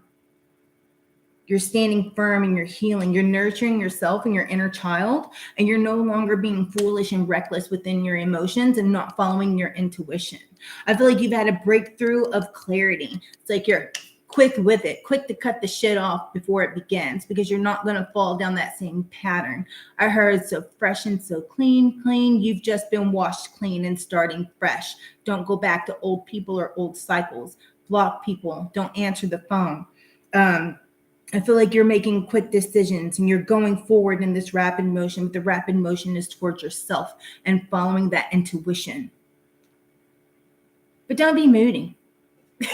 you're standing firm and you're healing. You're nurturing yourself and your inner child, and you're no longer being foolish and reckless within your emotions and not following your intuition. I feel like you've had a breakthrough of clarity. It's like you're quick with it, quick to cut the shit off before it begins, because you're not going to fall down that same pattern. I heard so fresh and so clean. You've just been washed clean and starting fresh. Don't go back to old people or old cycles. Block people. Don't answer the phone. I feel like you're making quick decisions and you're going forward in this rapid motion, but the rapid motion is towards yourself and following that intuition. but don't be moody.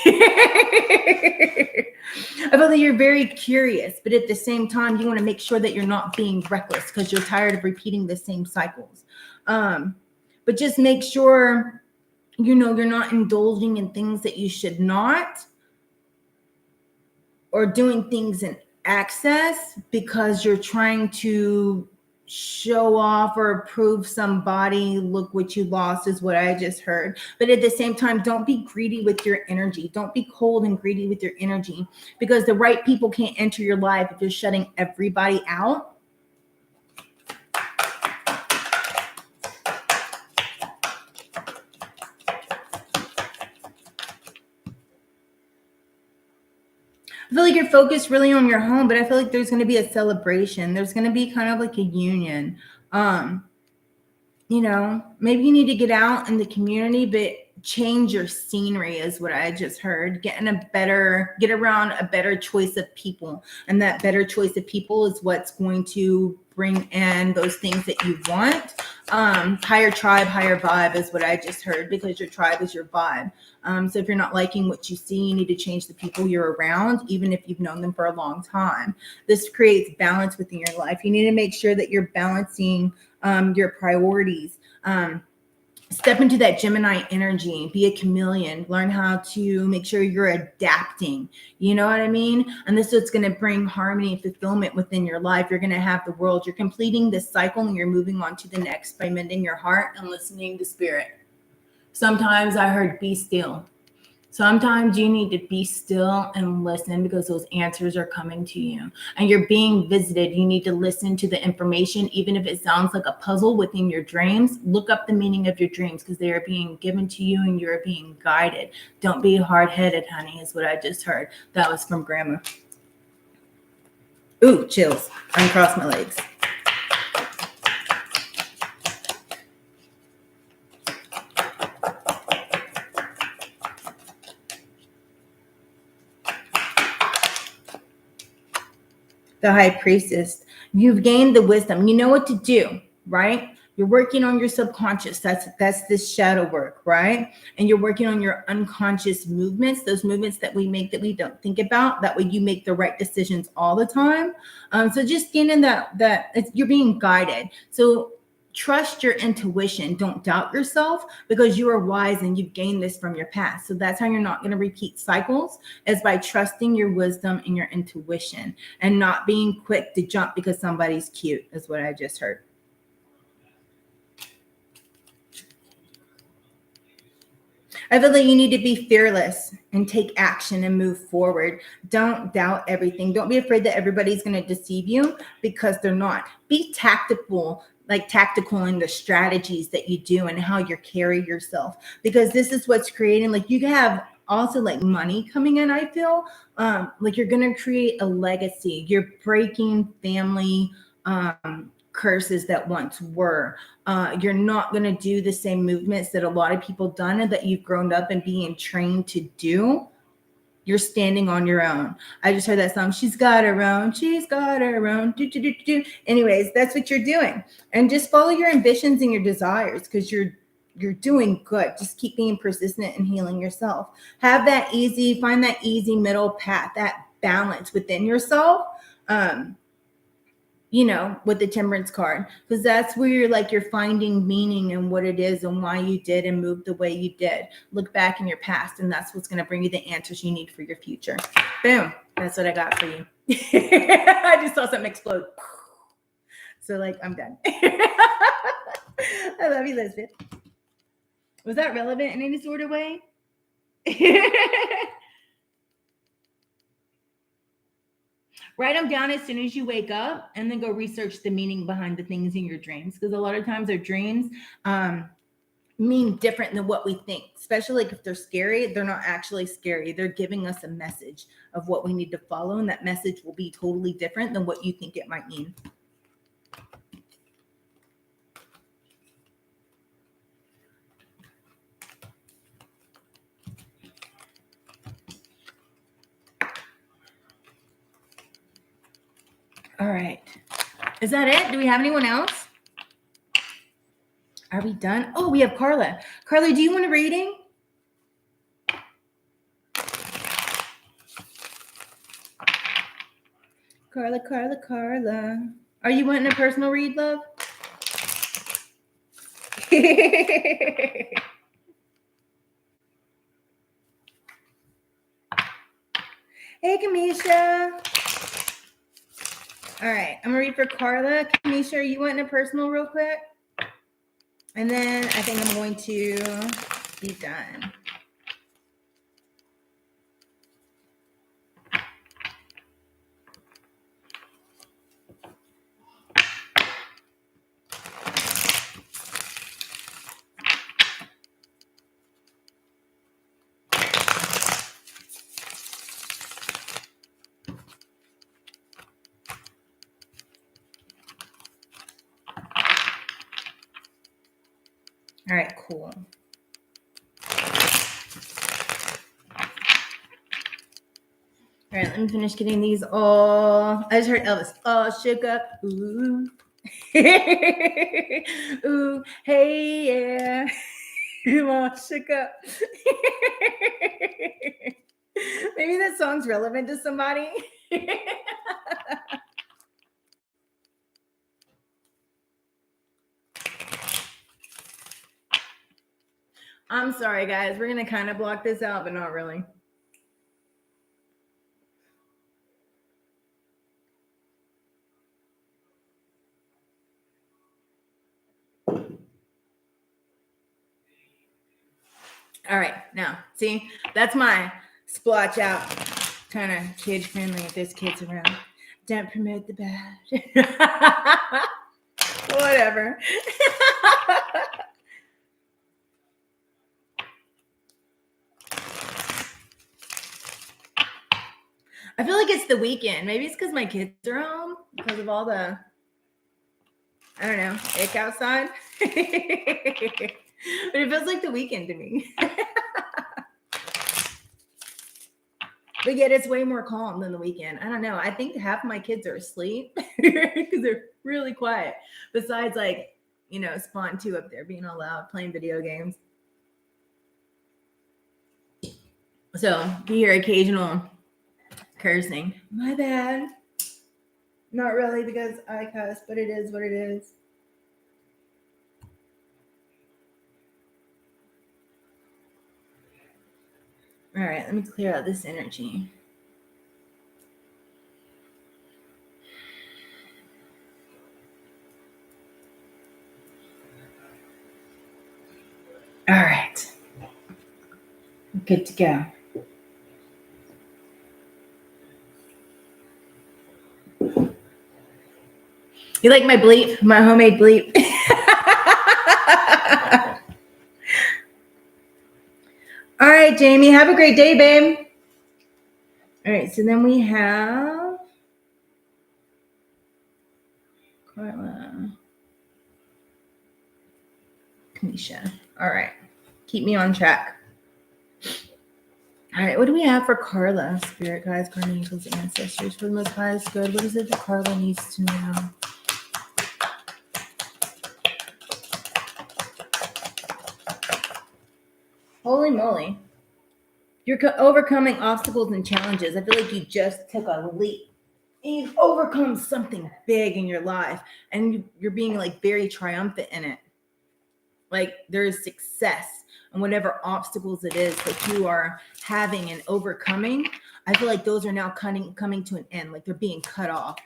I feel that you're very curious, but at the same time, you want to make sure that you're not being reckless because you're tired of repeating the same cycles. But just make sure, you're not indulging in things that you should not, or doing things in excess because you're trying to show off or prove somebody, look what you lost, is what I just heard. But at the same time, don't be greedy with your energy. Don't be cold and greedy with your energy, because the right people can't enter your life if you're shutting everybody out. I feel like you're focused really on your home, but I feel like there's going to be a celebration. There's going to be kind of like a union. Maybe you need to get out in the community, but change your scenery is what I just heard. Get around a better choice of people. And that better choice of people is what's going to bring in those things that you want. Higher tribe, higher vibe is what I just heard, because your tribe is your vibe. So if you're not liking what you see, you need to change the people you're around, even if you've known them for a long time. This creates balance within your life. You need to make sure that you're balancing your priorities. Step into that Gemini energy, be a chameleon, learn how to make sure you're adapting. You know what I mean? And this is what's going to bring harmony and fulfillment within your life. You're going to have the world. You're completing this cycle and you're moving on to the next by mending your heart and listening to spirit. Sometimes I heard be still. Sometimes you need to be still and listen, because those answers are coming to you and you're being visited. You need to listen to the information, even if it sounds like a puzzle within your dreams. Look up the meaning of your dreams, because they are being given to you and you're being guided. Don't be hard-headed, honey, is what I just heard. That was from Grandma. Ooh, chills. Uncross my legs. The High Priestess. You've gained the wisdom. You know what to do, right? You're working on your subconscious. That's this shadow work, right? And you're working on your unconscious movements, those movements that we make that we don't think about. That way you make the right decisions all the time. So just gaining that you're being guided. So trust your intuition. Don't doubt yourself, because you are wise and you've gained this from your past. So that's how you're not going to repeat cycles, is by trusting your wisdom and your intuition and not being quick to jump because somebody's cute, is what I just heard. I feel like you need to be fearless and take action and move forward. Don't doubt everything. Don't be afraid that everybody's going to deceive you, because they're not. Be tactical in the strategies that you do and how you carry yourself, because this is what's creating, like, you have also like money coming in. I feel like you're going to create a legacy. You're breaking family curses that once were. You're not going to do the same movements that a lot of people done and that you've grown up and being trained to do. You're standing on your own. I just heard that song. She's got her own. She's got her own. Do, do, do, do. Anyways, that's what you're doing. And just follow your ambitions and your desires, because you're doing good. Just keep being persistent and healing yourself. Find that easy middle path, that balance within yourself. With the Temperance card, because that's where you're finding meaning in what it is and why you did and moved the way you did. Look back in your past, and that's what's going to bring you the answers you need for your future. Boom. That's what I got for you. I just saw something explode. So I'm done. I love you, Elizabeth. Was that relevant in any sort of way? Write them down as soon as you wake up, and then go research the meaning behind the things in your dreams, because a lot of times our dreams mean different than what we think, especially if they're scary. They're not actually scary. They're giving us a message of what we need to follow, and that message will be totally different than what you think it might mean. All right. Is that it? Do we have anyone else? Are we done? Oh, we have Carla. Carla, do you want a reading? Carla. Are you wanting a personal read, love? Hey, Kamisha. All right, I'm gonna read for Carla. Kamisha, are you wanting a personal real quick? And then I think I'm going to be done. All right, cool. All right, let me finish getting these all. I just heard Elvis. All shook up. Ooh. Ooh, hey, yeah. You all shook up. Maybe that song's relevant to somebody. I'm sorry, guys. We're going to kind of block this out, but not really. All right, now, see, that's my splotch out, kind of kid friendly if there's kids around. Don't promote the bad. Whatever. I feel like it's the weekend. Maybe it's because my kids are home because of all the, I don't know, ick outside. But it feels like the weekend to me. But yet it's way more calm than the weekend. I don't know. I think half of my kids are asleep because they're really quiet. Besides, like, you know, Spawn 2 up there being all loud, playing video games. So you hear occasional cursing. My bad. Not really because I cuss, but it is what it is. All right, let me clear out this energy. All right. Good to go. You like my bleep? My homemade bleep? All right, Jamie. Have a great day, babe. All right, so then we have Carla. Kamisha. All right. Keep me on track. All right, what do we have for Carla? Spirit guides, guardian angels, ancestors. For the most highest good, what is it that Carla needs to know? Holy moly. You're overcoming obstacles and challenges. I feel like you just took a leap. And you've overcome something big in your life. And you're being like very triumphant in it. Like there is success and whatever obstacles it is that you are having and overcoming. I feel like those are now coming to an end. Like they're being cut off.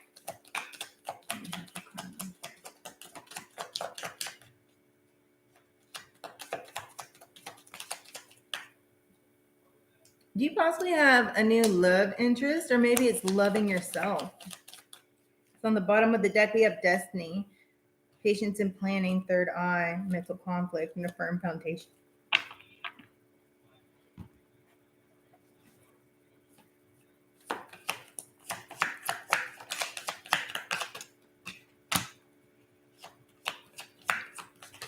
Do you possibly have a new love interest, or maybe it's loving yourself? So on the bottom of the deck, we have destiny, patience and planning, third eye, mental conflict, and a firm foundation.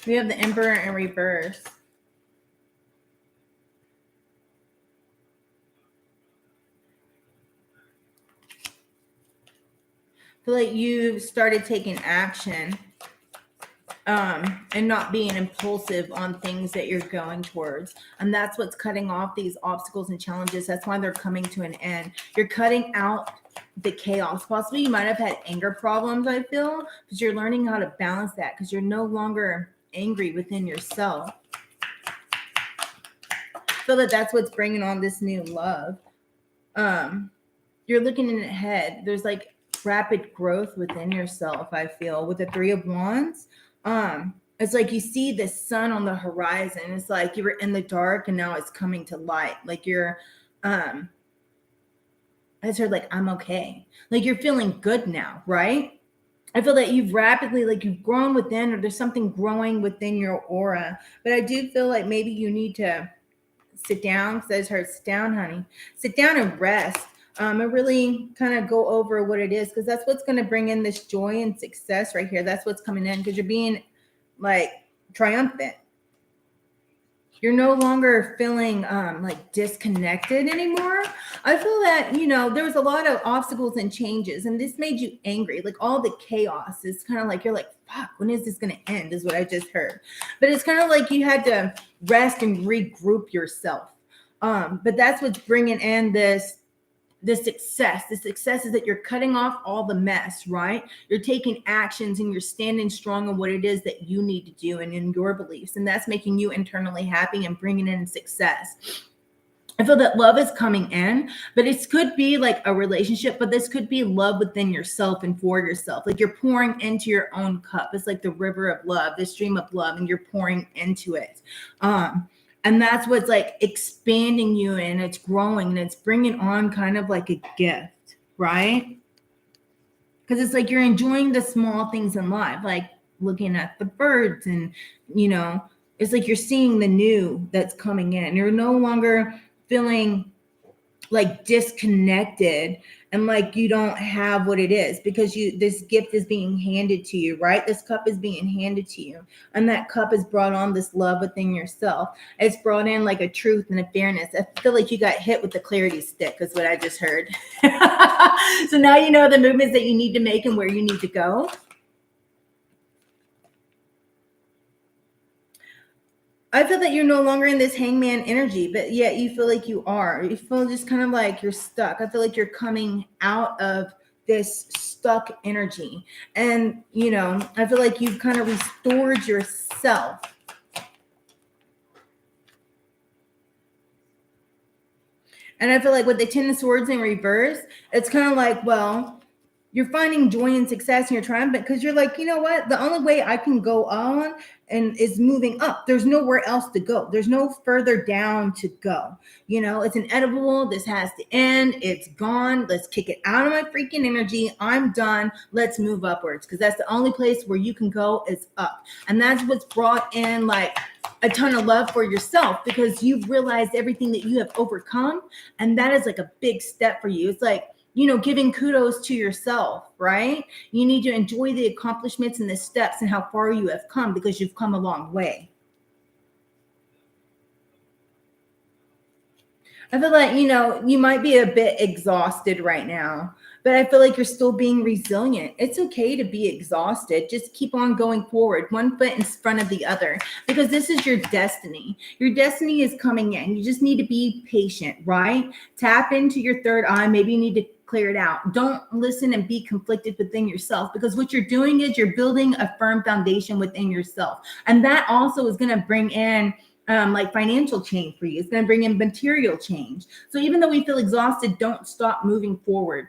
We have the emperor in reverse. I feel like you started taking action and not being impulsive on things that you're going towards. And that's what's cutting off these obstacles and challenges. That's why they're coming to an end. You're cutting out the chaos. Possibly you might have had anger problems, I feel, because you're learning how to balance that because you're no longer angry within yourself. I feel that that's what's bringing on this new love. You're looking ahead. There's like rapid growth within yourself, I feel, with the Three of Wands. It's like you see the sun on the horizon. It's like you were in the dark and now it's coming to light. Like you're I just heard like I'm okay. Like you're feeling good now, right? I feel that you've rapidly, like you've grown within, or there's something growing within your aura. But I do feel like maybe you need to sit down, because I just heard sit down, honey. Sit down and rest. And really kind of go over what it is, because that's what's going to bring in this joy and success right here. That's what's coming in, because you're being like triumphant. You're no longer feeling like disconnected anymore. I feel that, you know, there was a lot of obstacles and changes, and this made you angry. Like all the chaos is kind of like, you're like, fuck, when is this going to end, is what I just heard. But it's kind of like you had to rest and regroup yourself. But that's what's bringing in this success. The success is that you're cutting off all the mess, right? You're taking actions and you're standing strong on what it is that you need to do and in your beliefs. And that's making you internally happy and bringing in success. I feel that love is coming in, but it could be like a relationship, but this could be love within yourself and for yourself. Like you're pouring into your own cup. It's like the river of love, the stream of love, and you're pouring into it. And that's what's like expanding you, and it's growing, and it's bringing on kind of like a gift, right? Because it's like you're enjoying the small things in life, like looking at the birds, and, you know, it's like you're seeing the new that's coming in. You're no longer feeling like disconnected and like you don't have what it is, because this gift is being handed to you, right? This cup is being handed to you, and that cup has brought on this love within yourself. It's brought in like a truth and a fairness. I feel like you got hit with the clarity stick, is what I just heard. So now you know the movements that you need to make and where you need to go. I feel that you're no longer in this hangman energy, but yet you feel like you are. You feel just kind of like you're stuck. I feel like you're coming out of this stuck energy. And, you know, I feel like you've kind of restored yourself. And I feel like with the Ten of Swords in reverse, it's kind of like, well, you're finding joy and success and you're trying, but because you're like, you know what? The only way I can go on and is moving up. There's nowhere else to go. There's no further down to go. You know, it's inedible. This has to end. It's gone. Let's kick it out of my freaking energy. I'm done. Let's move upwards, because that's the only place where you can go is up. And that's what's brought in like a ton of love for yourself, because you've realized everything that you have overcome. And that is like a big step for you. It's like, you know, giving kudos to yourself, right? You need to enjoy the accomplishments and the steps and how far you have come, because you've come a long way. I feel like, you know, you might be a bit exhausted right now, but I feel like you're still being resilient. It's okay to be exhausted. Just keep on going forward, one foot in front of the other, because this is your destiny. Your destiny is coming in. You just need to be patient, right? Tap into your third eye. Maybe you need to clear it out. Don't listen and be conflicted within yourself, because what you're doing is you're building a firm foundation within yourself. And that also is going to bring in like financial change for you. It's going to bring in material change. So even though we feel exhausted, don't stop moving forward.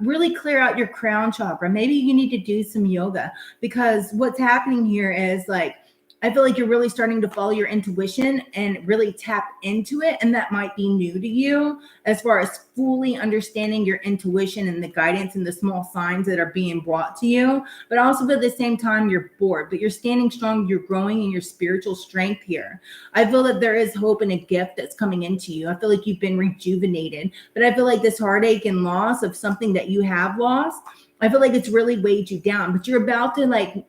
Really clear out your crown chakra. Maybe you need to do some yoga, because what's happening here is like, I feel like you're really starting to follow your intuition and really tap into it. And that might be new to you, as far as fully understanding your intuition and the guidance and the small signs that are being brought to you. But also at the same time, you're bored, but you're standing strong. You're growing in your spiritual strength here. I feel that there is hope and a gift that's coming into you. I feel like you've been rejuvenated, but I feel like this heartache and loss of something that you have lost, I feel like it's really weighed you down, but you're about to like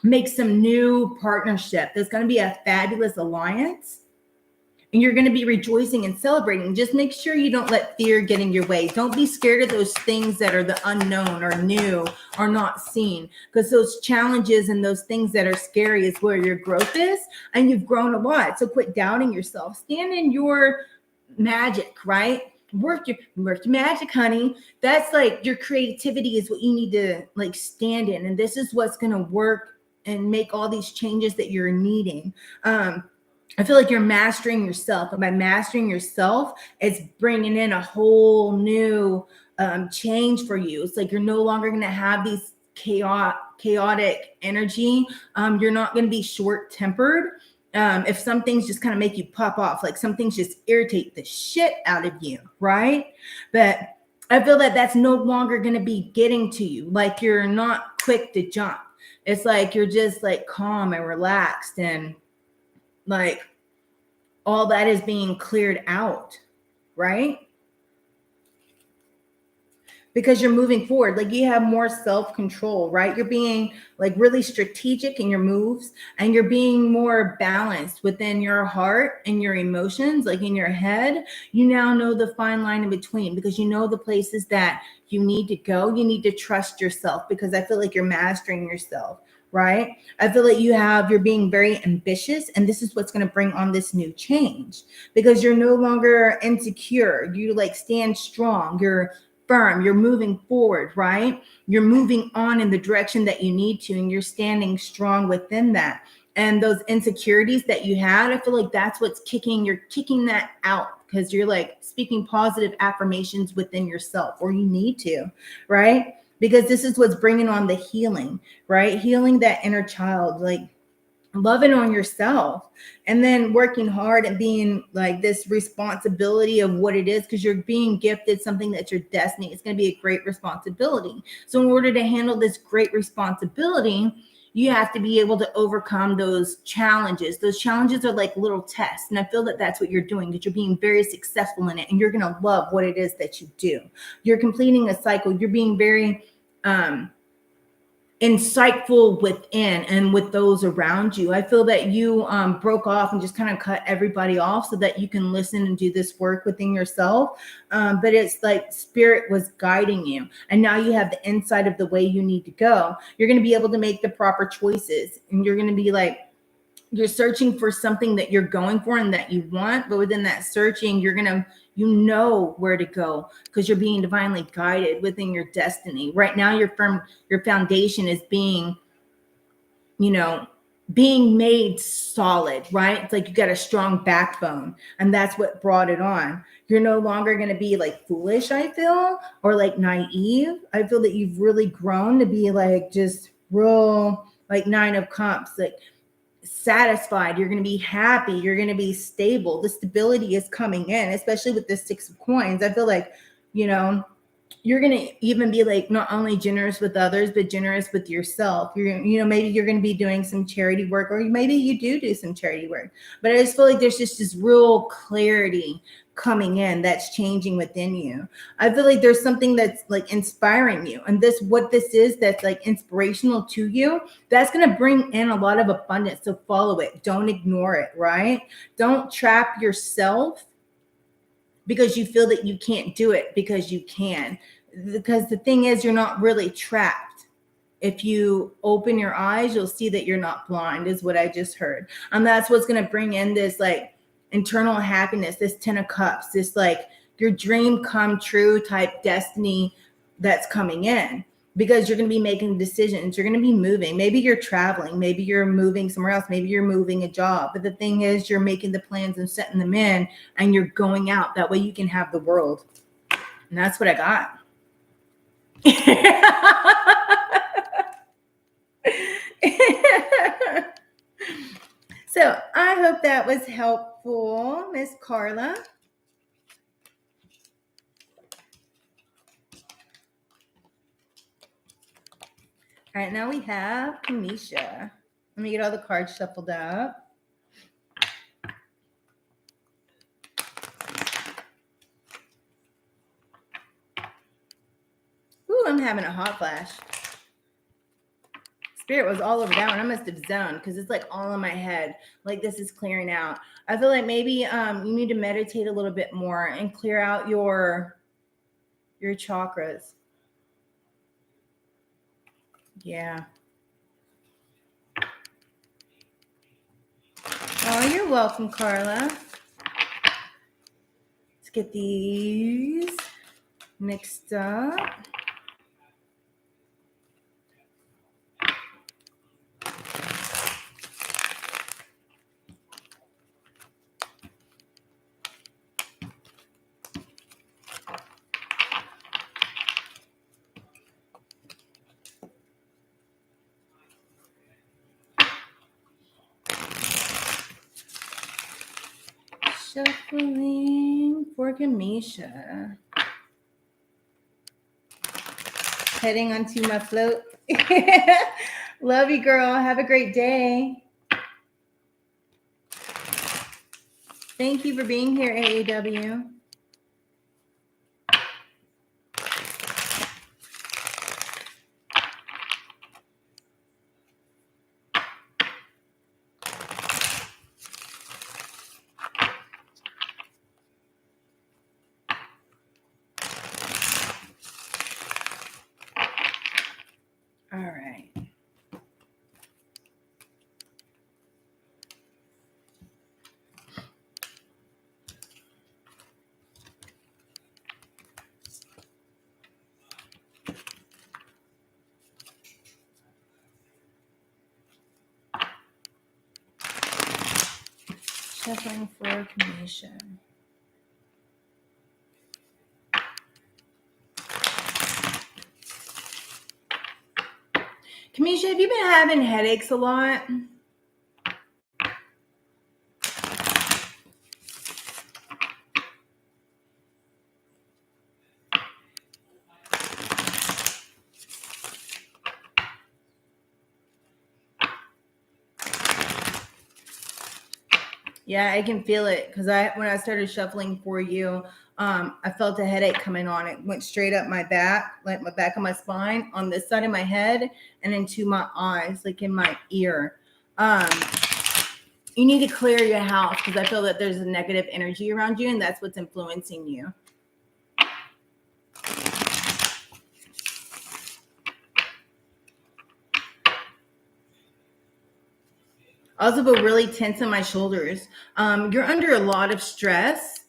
make some new partnership. There's going to be a fabulous alliance, and you're going to be rejoicing and celebrating. Just make sure you don't let fear get in your way. Don't be scared of those things that are the unknown or new or not seen, because those challenges and those things that are scary is where your growth is, and you've grown a lot. So quit doubting yourself. Stand in your magic, right? work your magic, honey. That's like your creativity is what you need to like stand in, and this is what's going to work and make all these changes that you're needing. I feel like you're mastering yourself, and by mastering yourself, it's bringing in a whole new change for you. It's like you're no longer going to have these chaotic energy. You're not going to be short tempered. If some things just kind of make you pop off, like some things just irritate the shit out of you, right? But I feel that that's no longer going to be getting to you. Like you're not quick to jump. It's like you're just like calm and relaxed, and like all that is being cleared out, right? Because you're moving forward, like you have more self-control, right? You're being like really strategic in your moves, and you're being more balanced within your heart and your emotions, like in your head. You now know the fine line in between, because you know the places that you need to go. You need to trust yourself, because I feel like you're mastering yourself, right? I feel like you're being very ambitious, and this is what's going to bring on this new change, because you're no longer insecure. You like stand strong. You're firm, you're moving forward, right? You're moving on in the direction that you need to, and you're standing strong within that. And those insecurities that you had, I feel like that's what's you're kicking that out, because you're like speaking positive affirmations within yourself, or you need to, right? Because this is what's bringing on the healing, right? Healing that inner child, like loving on yourself, and then working hard and being like this responsibility of what it is, because you're being gifted something that's your destiny. It's going to be a great responsibility. So in order to handle this great responsibility, you have to be able to overcome those challenges. Those challenges are like little tests, and I feel that that's what you're doing, that you're being very successful in it, and you're going to love what it is that you do. You're completing a cycle. You're being very insightful within and with those around you. I feel that you broke off and just kind of cut everybody off so that you can listen and do this work within yourself. But it's like spirit was guiding you, and now you have the insight of the way you need to go. You're going to be able to make the proper choices, and you're going to be like, you're searching for something that you're going for and that you want, but within that searching, you know where to go, because you're being divinely guided within your destiny. Right now, your foundation is being made solid, right? It's like you got a strong backbone, and that's what brought it on. You're no longer going to be like foolish, I feel, or like naive. I feel that you've really grown to be like just real, like Nine of Cups, like satisfied. You're going to be happy. You're going to be stable. The stability is coming in, especially with the Six of Coins. I feel like, you're going to even be like not only generous with others, but generous with yourself. Maybe you're going to be doing some charity work, or maybe you do some charity work. But I just feel like there's just this real clarity coming in that's changing within you. I feel like there's something that's like inspiring you, and what this is that's like inspirational to you, that's going to bring in a lot of abundance. So follow it. Don't ignore it, right? Don't trap yourself because you feel that you can't do it, because you can. Because the thing is, you're not really trapped. If you open your eyes, you'll see that you're not blind, is what I just heard. And that's what's going to bring in this like internal happiness, this 10 of Cups, this like your dream come true type destiny that's coming in. Because you're going to be making decisions. You're going to be moving. Maybe you're traveling. Maybe you're moving somewhere else. Maybe you're moving a job. But the thing is, you're making the plans and setting them in, and you're going out. That way you can have the world. And that's what I got. So I hope that was helpful, Miss Carla. All right, now we have Kamisha. Let me get all the cards shuffled up. Ooh, I'm having a hot flash. Spirit was all over that one. I must have zoned, because it's like all in my head. Like this is clearing out. I feel like maybe you need to meditate a little bit more and clear out your chakras. Yeah. Oh, you're welcome, Carla. It's get these mixed up. Shuffling for Kamisha. Heading onto my float. Love you, girl. Have a great day. Thank you for being here, AAW. All right. Shuffling for Kamisha. Kamisha, have you been having headaches a lot? Yeah, I can feel it because when I started shuffling for you, I felt a headache coming on. It went straight up my back, like my back of my spine, on this side of my head, and into my eyes, like in my ear. You need to clear your house because I feel that there's a negative energy around you, and that's what's influencing you. I also feel really tense in my shoulders. You're under a lot of stress,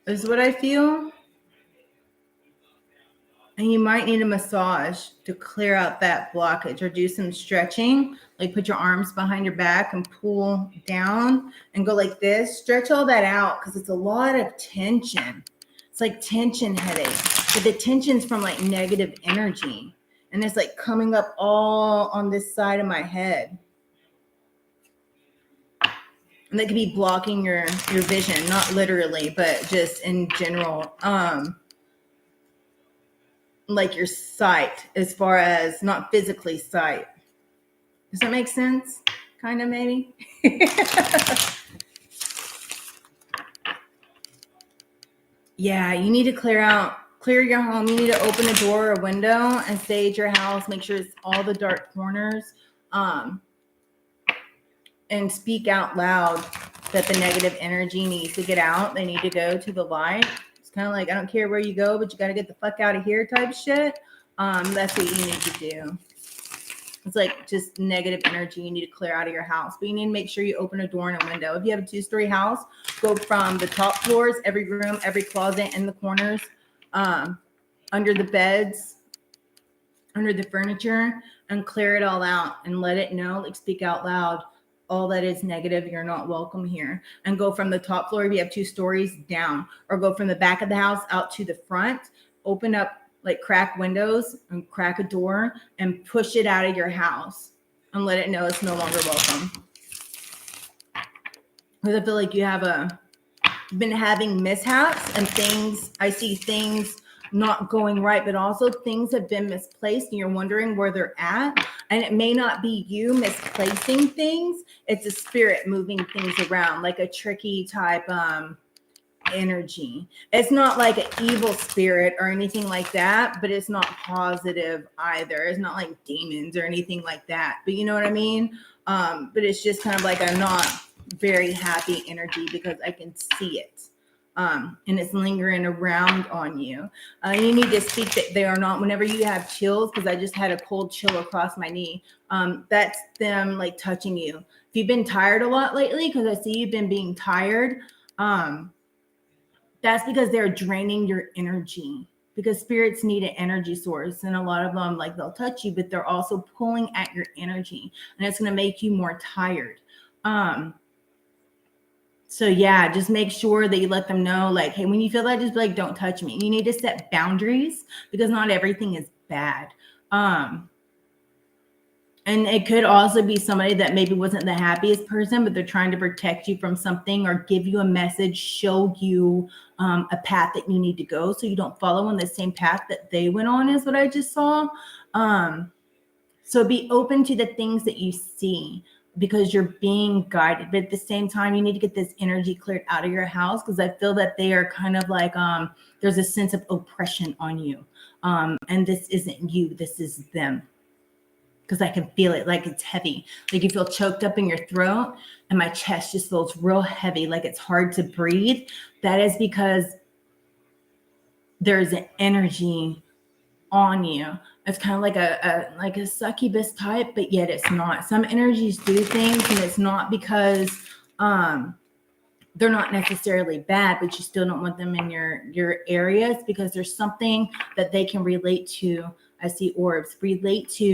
is what I feel. And you might need a massage to clear out that blockage, or do some stretching, like put your arms behind your back and pull down and go like this. Stretch all that out because it's a lot of tension. It's like tension headache, but the tension's from like negative energy. And it's like coming up all on this side of my head. And that could be blocking your vision, not literally, but just in general. Like your sight, as far as not physically sight. Does that make sense? Kind of, maybe. Yeah, you need to clear your home. You need to open a door or a window and sage your house. Make sure it's all the dark corners. And speak out loud that the negative energy needs to get out. They need to go to the light. It's kind of like, I don't care where you go, but you got to get the fuck out of here type shit. That's what you need to do. It's like just negative energy you need to clear out of your house. But you need to make sure you open a door and a window. If you have a 2-story house, go from the top floors, every room, every closet, in the corners, under the beds, under the furniture, and clear it all out and let it know, like speak out loud. All that is negative, you're not welcome here. And go from the top floor, if you have 2 stories, down. Or go from the back of the house out to the front. Open up, like crack windows and crack a door and push it out of your house. And let it know it's no longer welcome. Because I feel like you've been having mishaps and things. I see things not going right, but also things have been misplaced and you're wondering where they're at. And it may not be you misplacing things. It's a spirit moving things around, like a tricky type energy. It's not like an evil spirit or anything like that, but it's not positive either. It's not like demons or anything like that. But you know what I mean? But it's just kind of like a not very happy energy because I can see it. And it's lingering around on you. You need to speak that they are not, whenever you have chills, because I just had a cold chill across my knee, that's them like touching you. If you've been tired a lot lately, because I see you've been being tired, That's because they're draining your energy, because spirits need an energy source, and a lot of them, like, they'll touch you, but they're also pulling at your energy, and it's going to make you more tired. So yeah, just make sure that you let them know, like, hey, when you feel that, just be like, don't touch me. You need to set boundaries, because not everything is bad. And it could also be somebody that maybe wasn't the happiest person, but they're trying to protect you from something, or give you a message, show you a path that you need to go, so you don't follow on the same path that they went on, is what I just saw. So be open to the things that you see, because you're being guided. But at the same time, you need to get this energy cleared out of your house, because I feel that they are kind of like, there's a sense of oppression on you. And this isn't you, this is them. Because I can feel it, like it's heavy. Like you feel choked up in your throat, and my chest just feels real heavy, like it's hard to breathe. That is because there's an energy on you. It's kind of like a succubus type, but yet it's not. Some energies do things, and it's not because they're not necessarily bad, but you still don't want them in your areas, because there's something that they can relate to. I see orbs relate to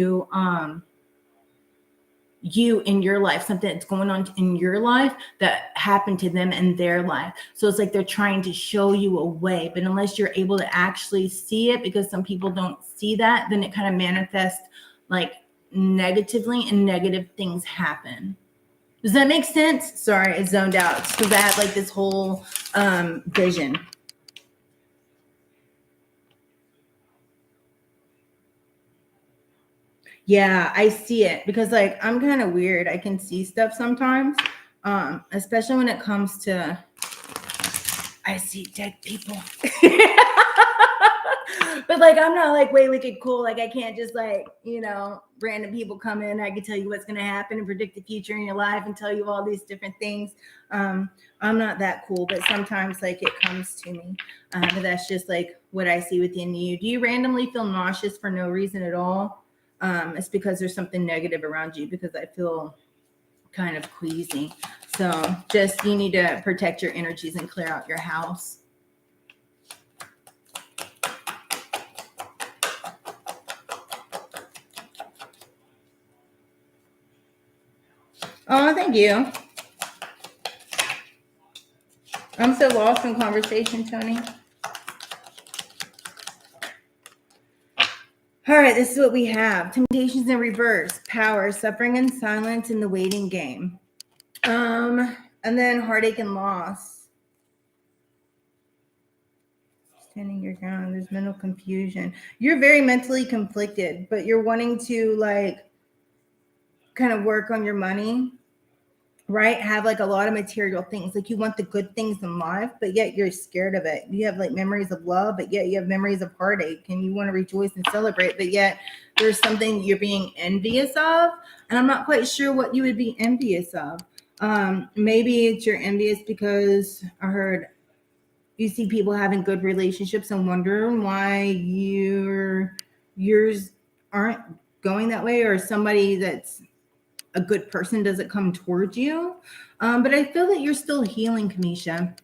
you in your life, something that's going on in your life that happened to them in their life. So it's like they're trying to show you a way, but unless you're able to actually see it, because some people don't see that, then it kind of manifests like negatively, and negative things happen. Does that make sense? Sorry, I zoned out because I had like this whole vision. Yeah, I see it, because like I'm kind of weird. I can see stuff sometimes, especially when it comes to, I see dead people. But like I'm not like way wicked cool. Like I can't just like, random people come in. I can tell you what's going to happen and predict the future in your life and tell you all these different things. I'm not that cool, but sometimes like it comes to me. But that's just like what I see within you. Do you randomly feel nauseous for no reason at all? It's because there's something negative around you, because I feel kind of queasy. So just, you need to protect your energies and clear out your house. Oh, thank you. I'm so lost in conversation, Tony. All right, this is what we have. Temptations in reverse, power, suffering and silence in the waiting game. And then heartache and loss. Standing your ground, there's mental confusion. You're very mentally conflicted, but you're wanting to like kind of work on your money, right? Have like a lot of material things. Like you want the good things in life, but yet you're scared of it. You have like memories of love, but yet you have memories of heartache, and you want to rejoice and celebrate, but yet there's something you're being envious of. And I'm not quite sure what you would be envious of. Maybe it's you're envious because I heard you see people having good relationships and wondering why yours aren't going that way, or somebody that's a good person doesn't come towards you. But I feel that you're still healing, Kamisha.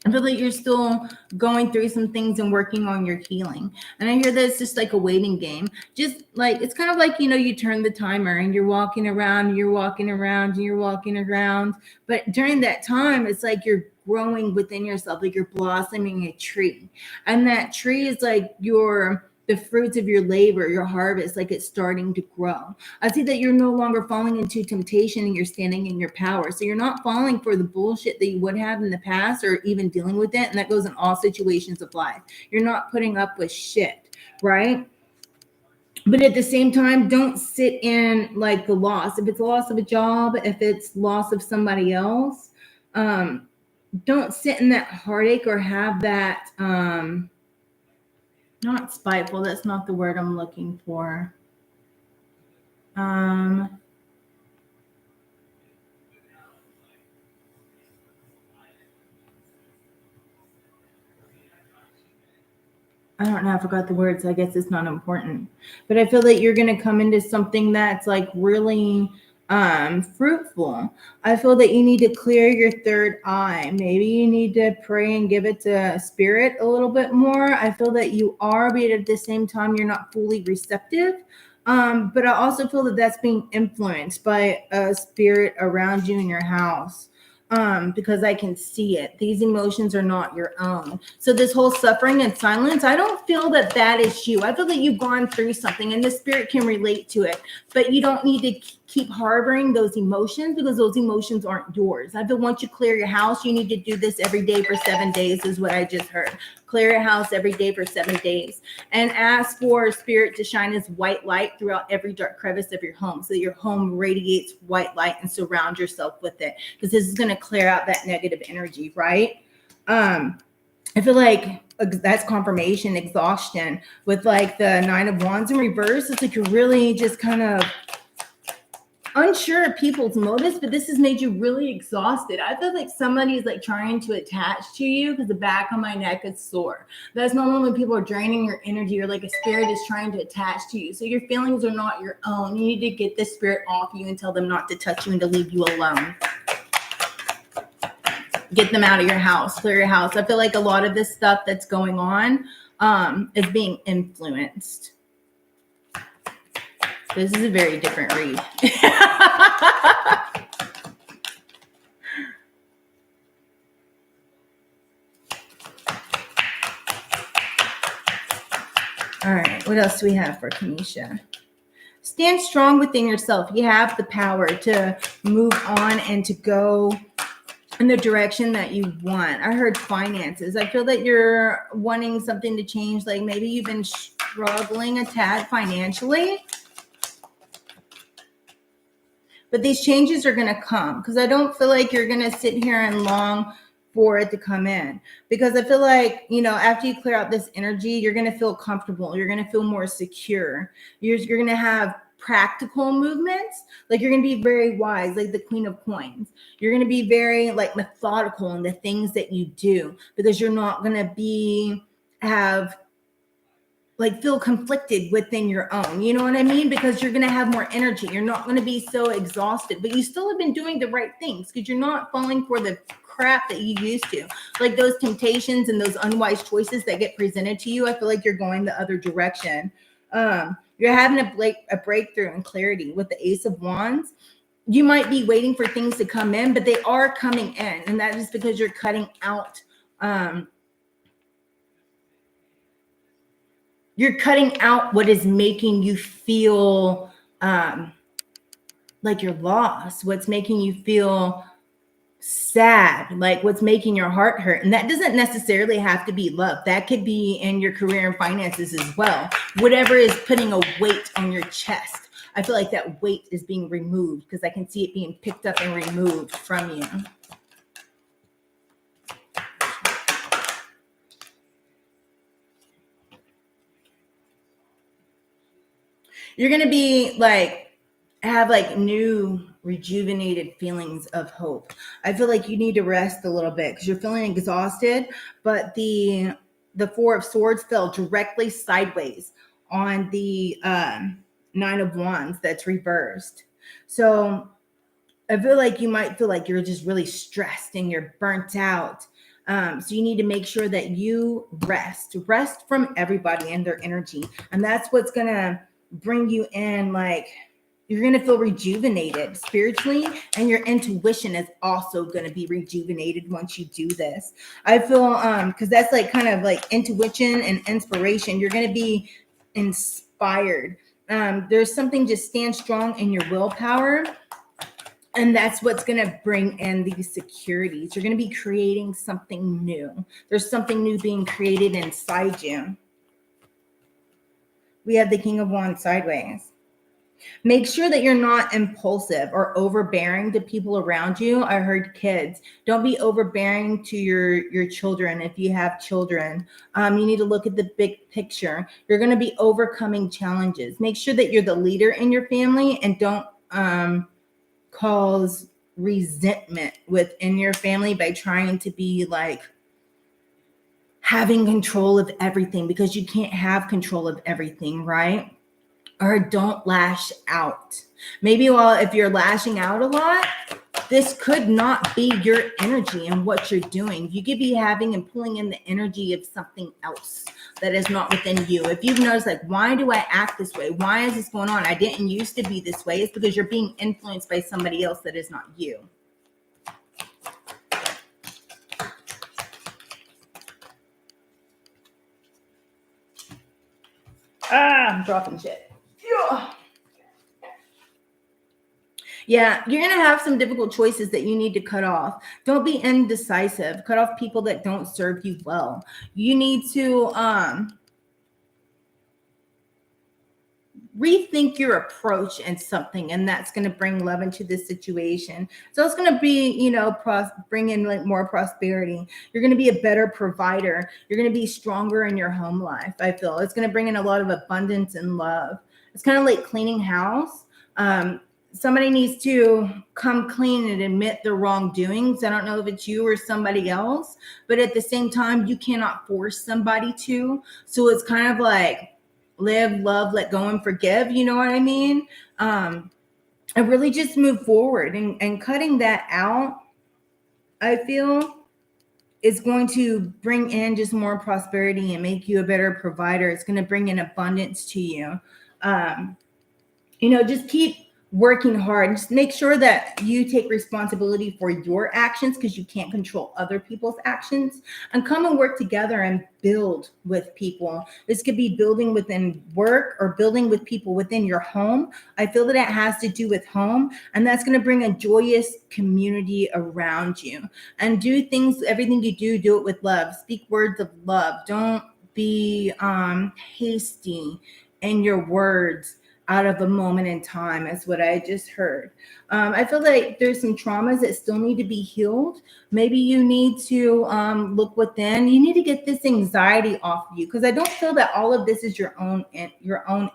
I feel like you're still going through some things and working on your healing. And I hear that it's just like a waiting game. Just like, it's kind of like, you turn the timer and you're walking around, and you're walking around, and you're walking around. But during that time, it's like you're growing within yourself, like you're blossoming a tree. And that tree is like the fruits of your labor, your harvest, like it's starting to grow. I see that you're no longer falling into temptation, and you're standing in your power. So you're not falling for the bullshit that you would have in the past, or even dealing with it. And that goes in all situations of life. You're not putting up with shit, right? But at the same time, don't sit in like the loss. If it's loss of a job, if it's loss of somebody else, don't sit in that heartache or have that, not spiteful. That's not the word I'm looking for. I don't know. I forgot the words. So I guess it's not important. But I feel that you're going to come into something that's like really fruitful. I feel that you need to clear your third eye. Maybe you need to pray and give it to spirit a little bit more. I feel that you are, but at the same time, you're not fully receptive. But I also feel that that's being influenced by a spirit around you in your house. Because I can see it. These emotions are not your own. So this whole suffering and silence, I don't feel that that is you. I feel that you've gone through something and the spirit can relate to it, but you don't need to keep harboring those emotions because those emotions aren't yours. I feel once you clear your house, you need to do this every day for 7 days is what I just heard. Clear your house every day for 7 days and ask for spirit to shine his white light throughout every dark crevice of your home so that your home radiates white light and surround yourself with it, because this is going to clear out that negative energy, right? I feel like that's confirmation, exhaustion with like the 9 of Wands in reverse. It's like you're really just kind of unsure of people's motives, but this has made you really exhausted. I feel like somebody is like trying to attach to you because the back of my neck is sore. That's normally when people are draining your energy or like a spirit is trying to attach to you. So your feelings are not your own. You need to get this spirit off you and tell them not to touch you and to leave you alone. Get them out of your house, clear your house. I feel like a lot of this stuff that's going on is being influenced. This is a very different read. All right, what else do we have for Kanisha? Stand strong within yourself. You have the power to move on and to go in the direction that you want. I heard finances. I feel that you're wanting something to change. Like maybe you've been struggling a tad financially. But these changes are going to come because I don't feel like you're going to sit here and long for it to come in, because I feel like, you know, after you clear out this energy, you're going to feel comfortable. You're going to feel more secure. You're going to have practical movements. Like you're going to be very wise, like the Queen of Coins. You're going to be very like methodical in the things that you do, because you're not going to feel conflicted within your own, you know what I mean? Because you're going to have more energy. You're not going to be so exhausted, but you still have been doing the right things because you're not falling for the crap that you used to. Like those temptations and those unwise choices that get presented to you, I feel like you're going the other direction. You're having a breakthrough in clarity with the Ace of Wands. You might be waiting for things to come in, but they are coming in. And that is because you're cutting out what is making you feel like you're lost, what's making you feel sad, like what's making your heart hurt. And that doesn't necessarily have to be love. That could be in your career and finances as well. Whatever is putting a weight on your chest, I feel like that weight is being removed because I can see it being picked up and removed from you. You're going to be have new rejuvenated feelings of hope. I feel like you need to rest a little bit because you're feeling exhausted, but the Four of Swords fell directly sideways on the 9 of Wands that's reversed. So I feel like you might feel like you're just really stressed and you're burnt out. So you need to make sure that you rest from everybody and their energy. And that's what's going to bring you in, you're going to feel rejuvenated spiritually, and your intuition is also going to be rejuvenated once you do this. I feel because that's kind of intuition and inspiration. You're going to be inspired. There's something, just stand strong in your willpower. And that's what's going to bring in these securities. You're going to be creating something new. There's something new being created inside you. We have the King of Wands sideways. Make sure that you're not impulsive or overbearing to people around you. I heard kids. Don't be overbearing to your children if you have children. You need to look at the big picture. You're going to be overcoming challenges. Make sure that you're the leader in your family and don't cause resentment within your family by trying to be having control of everything, because you can't have control of everything, right? or don't lash out. Maybe if you're lashing out a lot, this could not be your energy and what you're doing. You could be having and pulling in the energy of something else that is not within you. If you've noticed, like, why do I act this way? Why is this going on? I didn't used to be this way. It's because you're being influenced by somebody else that is not you. I'm dropping shit. Yeah, you're going to have some difficult choices that you need to cut off. Don't be indecisive. Cut off people that don't serve you well. You need to rethink your approach and something, and that's going to bring love into this situation. So it's going to be, bring in like more prosperity. You're going to be a better provider. You're going to be stronger in your home life. I feel it's going to bring in a lot of abundance and love. It's kind of like cleaning house. Somebody needs to come clean and admit their wrongdoings. I don't know if it's you or somebody else, but at the same time, you cannot force somebody to. So it's kind of like live, love, let go, and forgive. You know what I mean? And really just move forward, and cutting that out, I feel, is going to bring in just more prosperity and make you a better provider. It's going to bring in abundance to you. Just keep working hard. Just make sure that you take responsibility for your actions, because you can't control other people's actions, and come and work together and build with people. This could be building within work or building with people within your home. I feel that it has to do with home, and that's going to bring a joyous community around you. And do things, everything you do it with love. Speak words of love. Don't be hasty in your words out of a moment in time, is what I just heard. I feel like there's some traumas that still need to be healed. Maybe you need to look within. You need to get this anxiety off of you, because I don't feel that all of this is your own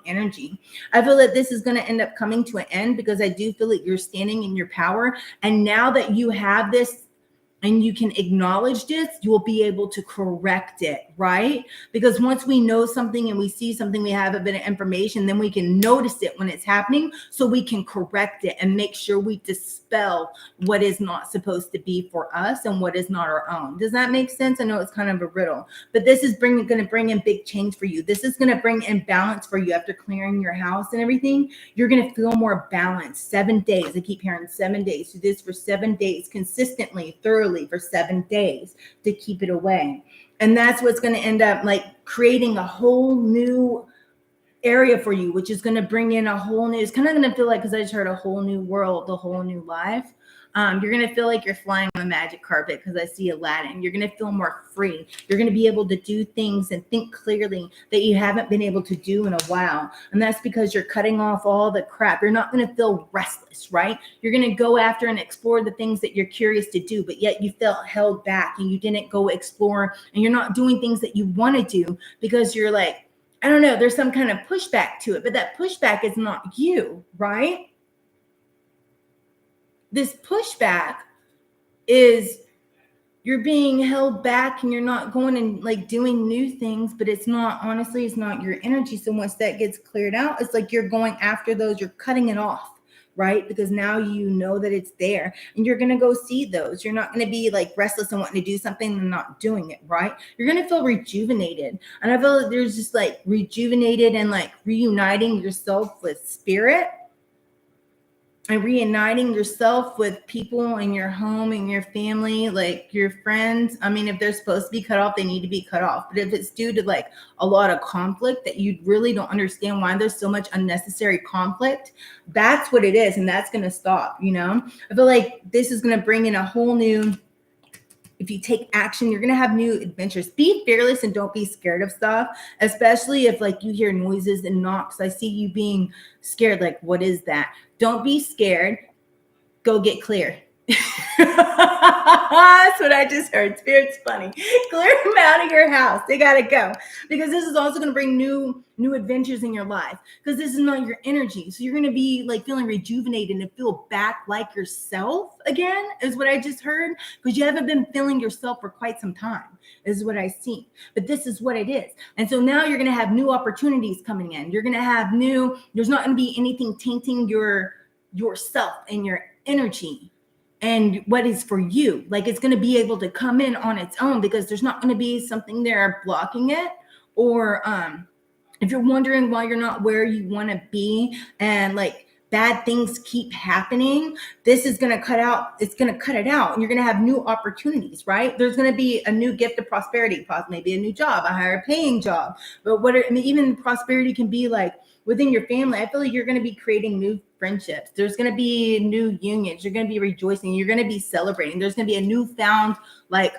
energy. I feel that this is going to end up coming to an end, because I do feel that you're standing in your power. And now that you have this and you can acknowledge this, you will be able to correct it, right? Because once we know something and we see something, we have a bit of information, then we can notice it when it's happening, so we can correct it and make sure we dispel what is not supposed to be for us and what is not our own. Does that make sense? I know it's kind of a riddle, but this is going to bring in big change for you. This is going to bring in balance for you. After clearing your house and everything, you're going to feel more balanced. 7 days. I keep hearing 7 days. Do this for 7 days consistently, thoroughly, for 7 days to keep it away. And that's what's going to end up like creating a whole new area for you, which is going to bring in a whole new, it's kind of going to feel like, because I just heard a whole new world, a whole new life. You're going to feel like you're flying on a magic carpet, because I see Aladdin. You're going to feel more free. You're going to be able to do things and think clearly that you haven't been able to do in a while. And that's because you're cutting off all the crap. You're not going to feel restless, right? You're going to go after and explore the things that you're curious to do, but yet you felt held back and you didn't go explore, and you're not doing things that you want to do because you're like, I don't know, there's some kind of pushback to it, but that pushback is not you, right? This pushback is you're being held back and you're not going and like doing new things, but it's not, honestly, it's not your energy. So once that gets cleared out, it's like you're going after those, you're cutting it off, right? Because now you know that it's there and you're going to go see those. You're not going to be like restless and wanting to do something and not doing it, right? You're going to feel rejuvenated. And I feel like there's just like rejuvenated and like reuniting yourself with spirit. And reuniting yourself with people in your home and your family, like your friends. I mean, if they're supposed to be cut off, they need to be cut off. But if it's due to like a lot of conflict that you really don't understand why there's so much unnecessary conflict, that's what it is. And that's going to stop, you know? I feel like this is going to bring in a whole new, if you take action, you're going to have new adventures. Be fearless and don't be scared of stuff, especially if like you hear noises and knocks. I see you being scared. Like, what is that? Don't be scared. Go get clear. That's what I just heard. Spirit's funny. Clear them out of your house. They gotta go, because this is also gonna bring new adventures in your life. Because this is not your energy, so you're gonna be like feeling rejuvenated and feel back like yourself again. Is what I just heard. Because you haven't been feeling yourself for quite some time. Is what I see. But this is what it is. And so now you're gonna have new opportunities coming in. You're gonna have new. There's not gonna be anything tainting yourself and your energy and what is for you. Like, it's going to be able to come in on its own, because there's not going to be something there blocking it. Or if you're wondering why you're not where you want to be, and like bad things keep happening, this is going to cut out. It's going to cut it out, and you're going to have new opportunities, right? There's going to be a new gift of prosperity, maybe a new job, a higher paying job. But even prosperity can be like within your family. I feel like you're going to be creating new friendships. There's going to be new unions. You're going to be rejoicing. You're going to be celebrating. There's going to be a newfound like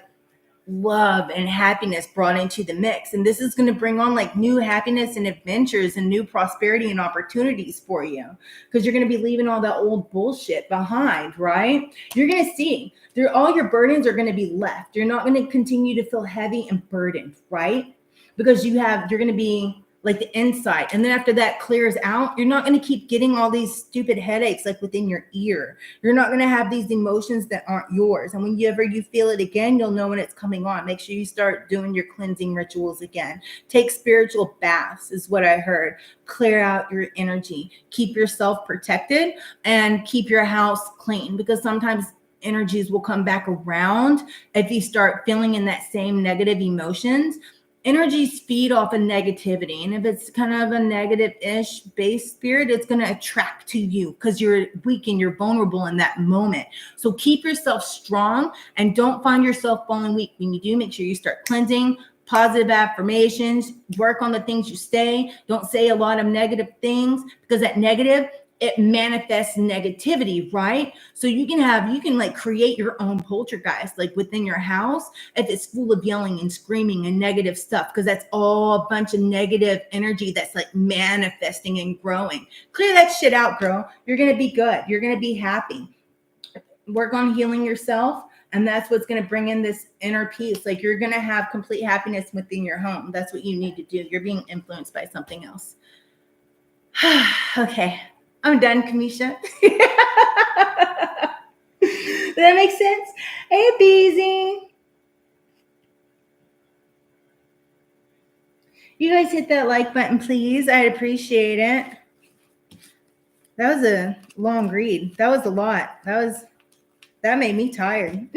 love and happiness brought into the mix. And this is going to bring on like new happiness and adventures and new prosperity and opportunities for you, because you're going to be leaving all that old bullshit behind, right? You're going to see all your burdens are going to be left. You're not going to continue to feel heavy and burdened, right? Because you're going to be like the inside. And then after that clears out, you're not going to keep getting all these stupid headaches like within your ear. You're not going to have these emotions that aren't yours. And whenever you feel it again, you'll know when it's coming on. Make sure you start doing your cleansing rituals again. Take spiritual baths is what I heard. Clear out your energy. Keep yourself protected and keep your house clean, because sometimes energies will come back around if you start feeling in that same negative emotions. Energies feed off of negativity. And if it's kind of a negative-ish base spirit, it's going to attract to you because you're weak and you're vulnerable in that moment. So keep yourself strong and don't find yourself falling weak. When you do, make sure you start cleansing, positive affirmations, work on the things you say. Don't say a lot of negative things, because that negative, it manifests negativity, right? So you can like create your own poltergeist like within your house if it's full of yelling and screaming and negative stuff, because that's all a bunch of negative energy that's like manifesting and growing. Clear that shit out, girl. You're going to be good. You're going to be happy. Work on healing yourself. And that's what's going to bring in this inner peace. Like, you're going to have complete happiness within your home. That's what you need to do. You're being influenced by something else. Okay. I'm done, Kamisha. Does that make sense? Hey, Beezy. You guys hit that like button, please. I'd appreciate it. That was a long read. That was a lot. That made me tired.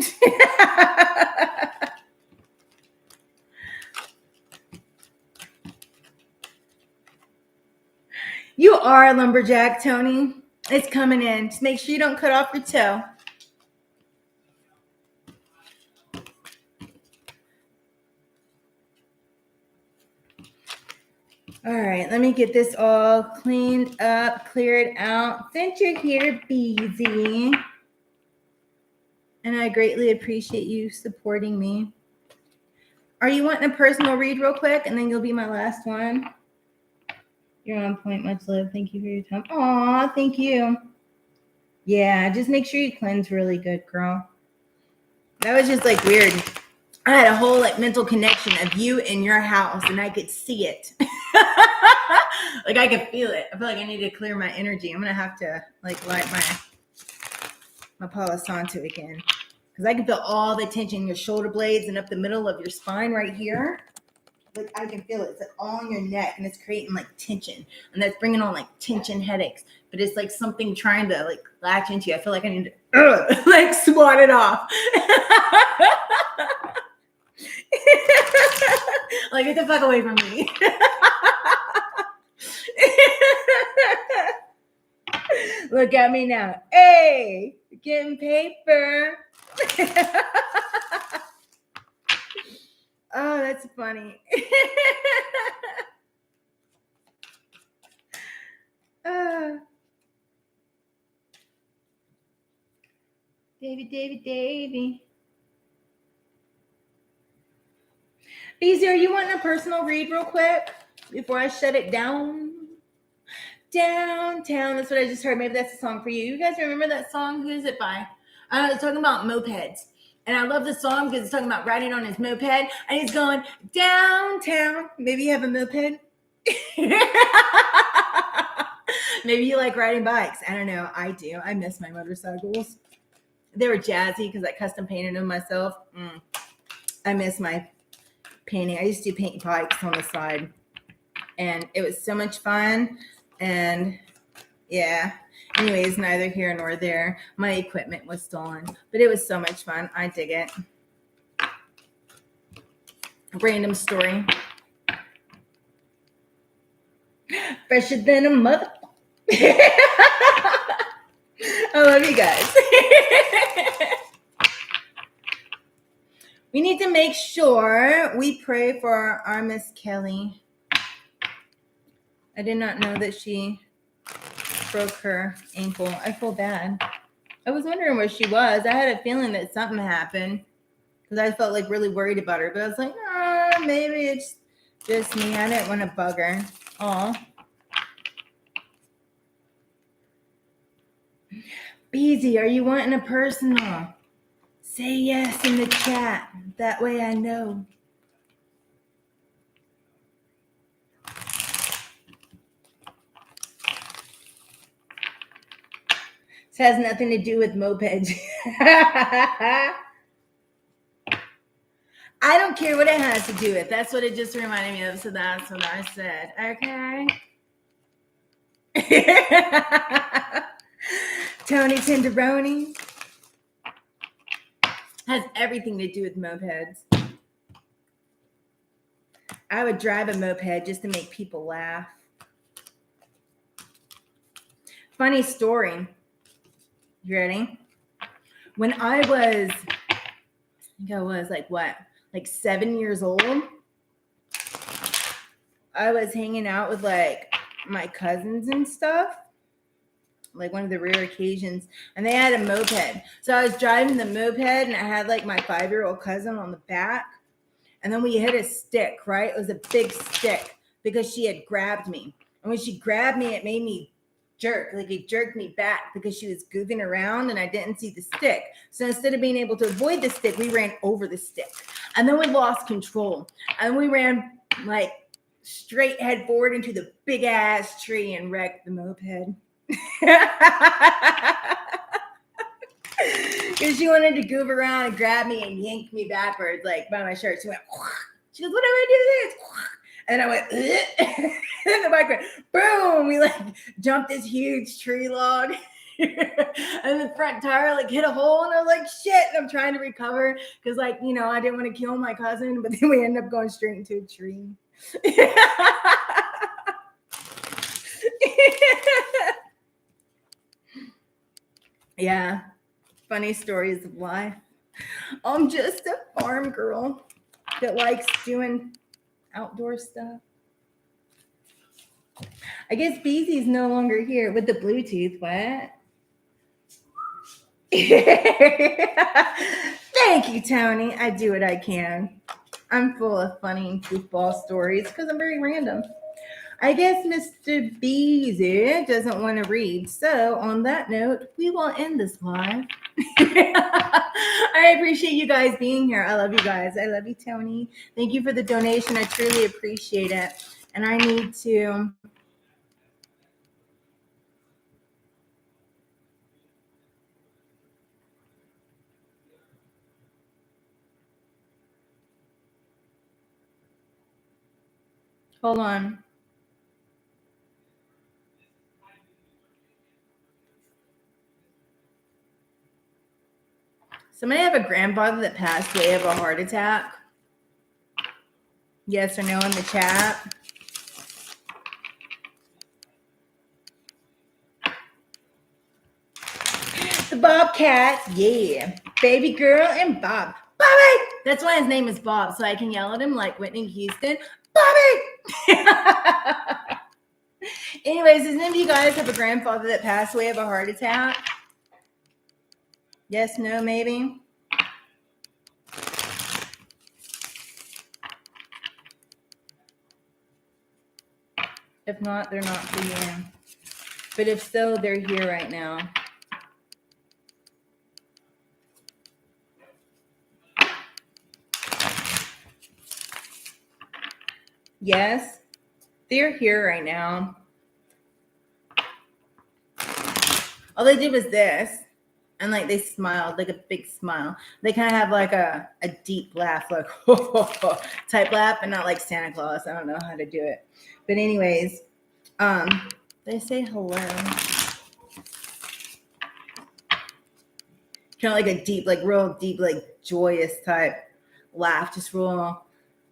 You are a lumberjack, Tony. It's coming in. Just make sure you don't cut off your toe. All right, let me get this all cleaned up, cleared out. Since you're here, Beezy, and I greatly appreciate you supporting me. Are you wanting a personal read real quick, and then you'll be my last one? You're on point. Much love. Thank you for your time. Aw, thank you. Yeah, just make sure you cleanse really good, girl. That was just like weird. I had a whole like mental connection of you in your house, and I could see it. Like, I could feel it. I feel like I need to clear my energy. I'm gonna have to like light my Palo Santo again, because I can feel all the tension in your shoulder blades and up the middle of your spine right here. Like, I can feel it. It's like all on your neck, and it's creating like tension, and that's bringing on like tension headaches. But it's like something trying to like latch into you. I feel like I need to like swat it off. Like, get the fuck away from me. Look at me now. Hey, getting paper. Oh, that's funny. Davy. Beezy, are you wanting a personal read real quick before I shut it down? Downtown. That's what I just heard. Maybe that's a song for you. You guys remember that song? Who is it by? It's talking about mopeds. And I love the song because it's talking about riding on his moped and he's going downtown. Maybe you have a moped. Maybe you like riding bikes. I don't know. I do. I miss my motorcycles. They were jazzy because I custom painted them myself. I miss my painting. I used to paint bikes on the side. And it was so much fun. And yeah. Anyways, neither here nor there. My equipment was stolen. But it was so much fun. I dig it. Random story. Fresher than a mother. I love you guys. We need to make sure we pray for our Miss Kelly. I did not know that she broke her ankle. I feel bad. I was wondering where she was. I had a feeling that something happened because I felt like really worried about her. But I was like, maybe it's just me. I didn't want to bug her. Aw. Beezy, are you wanting a personal? Say yes in the chat. That way I know. This has nothing to do with mopeds. I don't care what it has to do with. That's what it just reminded me of. So that's what I said. Okay. Tony Tenderoni has everything to do with mopeds. I would drive a moped just to make people laugh. Funny story. You ready? When I was like 7 years old, I was hanging out with like my cousins and stuff, like one of the rare occasions, and they had a moped. So I was driving the moped and I had like my 5-year-old cousin on the back, and then we hit a stick, right? It was a big stick because she had grabbed me. And when she grabbed me, it made me jerk. Like it jerked me back because she was goofing around and I didn't see the stick. So instead of being able to avoid the stick, we ran over the stick. And then we lost control. And we ran like straight head forward into the big ass tree and wrecked the moped. Because she wanted to goof around and grab me and yank me backwards, like by my shirt. She went, she goes, whatever I do this. And I went, and the bike went, boom. We like jumped this huge tree log. And the front tire like hit a hole. And I was like, shit. And I'm trying to recover because, like, you know, I didn't want to kill my cousin. But then we ended up going straight into a tree. Yeah. Funny stories of life. I'm just a farm girl that likes doing outdoor stuff. I guess Beezy's no longer here with the Bluetooth. What? Thank you, Tony. I do what I can. I'm full of funny goofball stories because I'm very random. I guess Mr. Beezy doesn't want to read. So on that note, we will end this live. I appreciate you guys being here. I love you guys. I love you, Tony. Thank you for the donation. I truly appreciate it. And I need to... Hold on. Somebody have a grandfather that passed away of a heart attack? Yes or no in the chat? The Bobcats, yeah. Baby girl and Bob. Bobby! That's why his name is Bob, so I can yell at him like Whitney Houston. Bobby! Anyways, does any of you guys have a grandfather that passed away of a heart attack? Yes, no, maybe? If not, they're not for you. But if so, they're here right now. Yes, they're here right now. All they did was this. And like they smiled, like a big smile. They kind of have like a deep laugh, like type laugh, and not like Santa Claus. I don't know how to do it. But anyways, they say hello. Kind of like a deep, like real deep, like joyous type laugh, just real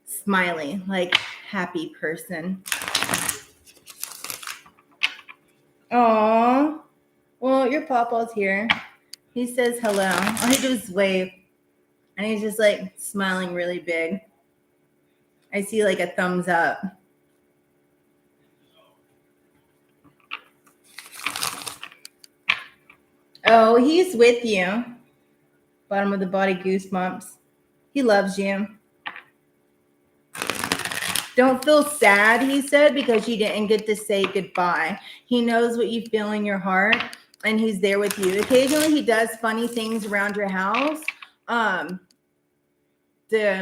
smiley, like happy person. Aww. Well, your papa's here. He says hello. All he does is wave. And he's just like smiling really big. I see like a thumbs up. Oh, he's with you. Bottom of the body goosebumps. He loves you. Don't feel sad, he said, because you didn't get to say goodbye. He knows what you feel in your heart, and he's there with you. Occasionally, he does funny things around your house to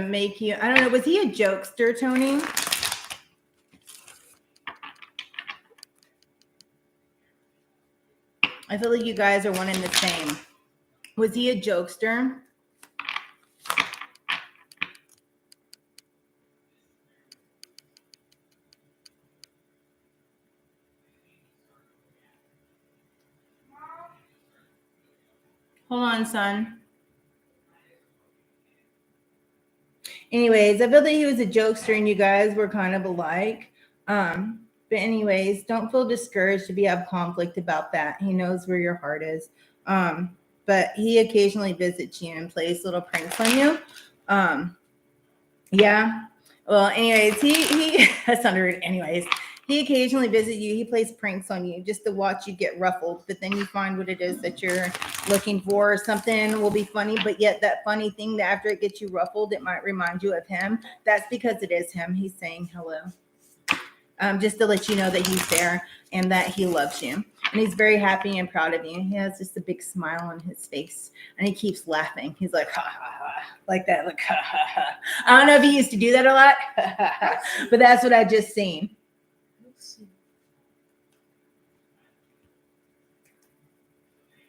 make you, I don't know, was he a jokester, Tony? I feel like you guys are one and the same. Was he a jokester? Hold on, son. Anyways, I feel that he was a jokester and you guys were kind of alike. But anyways, don't feel discouraged if you have conflict about that. He knows where your heart is. But he occasionally visits you and plays little pranks on you. Yeah. Well, anyways, he that's not rude. Anyways, he occasionally visits you. He plays pranks on you just to watch you get ruffled. But then you find what it is that you're looking for. Something will be funny, but yet that funny thing that after it gets you ruffled, it might remind you of him. That's because it is him. He's saying hello. Just to let you know that he's there and that he loves you. And he's very happy and proud of you. He has just a big smile on his face. And he keeps laughing. He's like, ha, ha, ha. Like that. Like, ha, ha, ha. I don't know if he used to do that a lot. But that's what I just seen.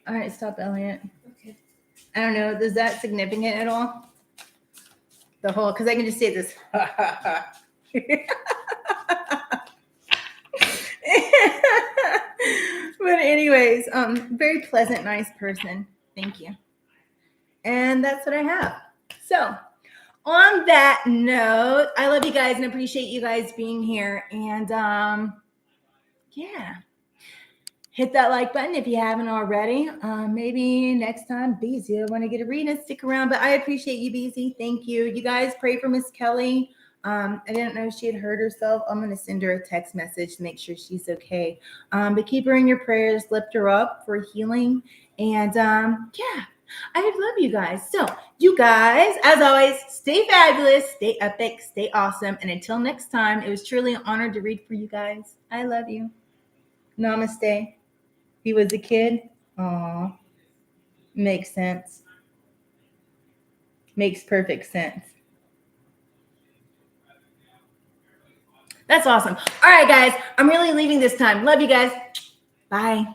All right, stop, Elliot. Okay. I don't know. Is that significant at all? The whole, because I can just say this. But anyways, very pleasant, nice person. Thank you. And that's what I have. So on that note, I love you guys and appreciate you guys being here. And yeah, hit that like button if you haven't already. Maybe next time, Beezy, I want to get a reading. Stick around, but I appreciate you, Beezy. Thank you. You guys pray for Miss Kelly. I didn't know she had hurt herself. I'm going to send her a text message to make sure she's okay. But keep her in your prayers. Lift her up for healing. And yeah, I love you guys. So you guys, as always, stay fabulous, stay epic, stay awesome. And until next time, it was truly an honor to read for you guys. I love you. Namaste. He was a kid. Aw. Makes sense. Makes perfect sense. That's awesome. All right, guys. I'm really leaving this time. Love you guys. Bye.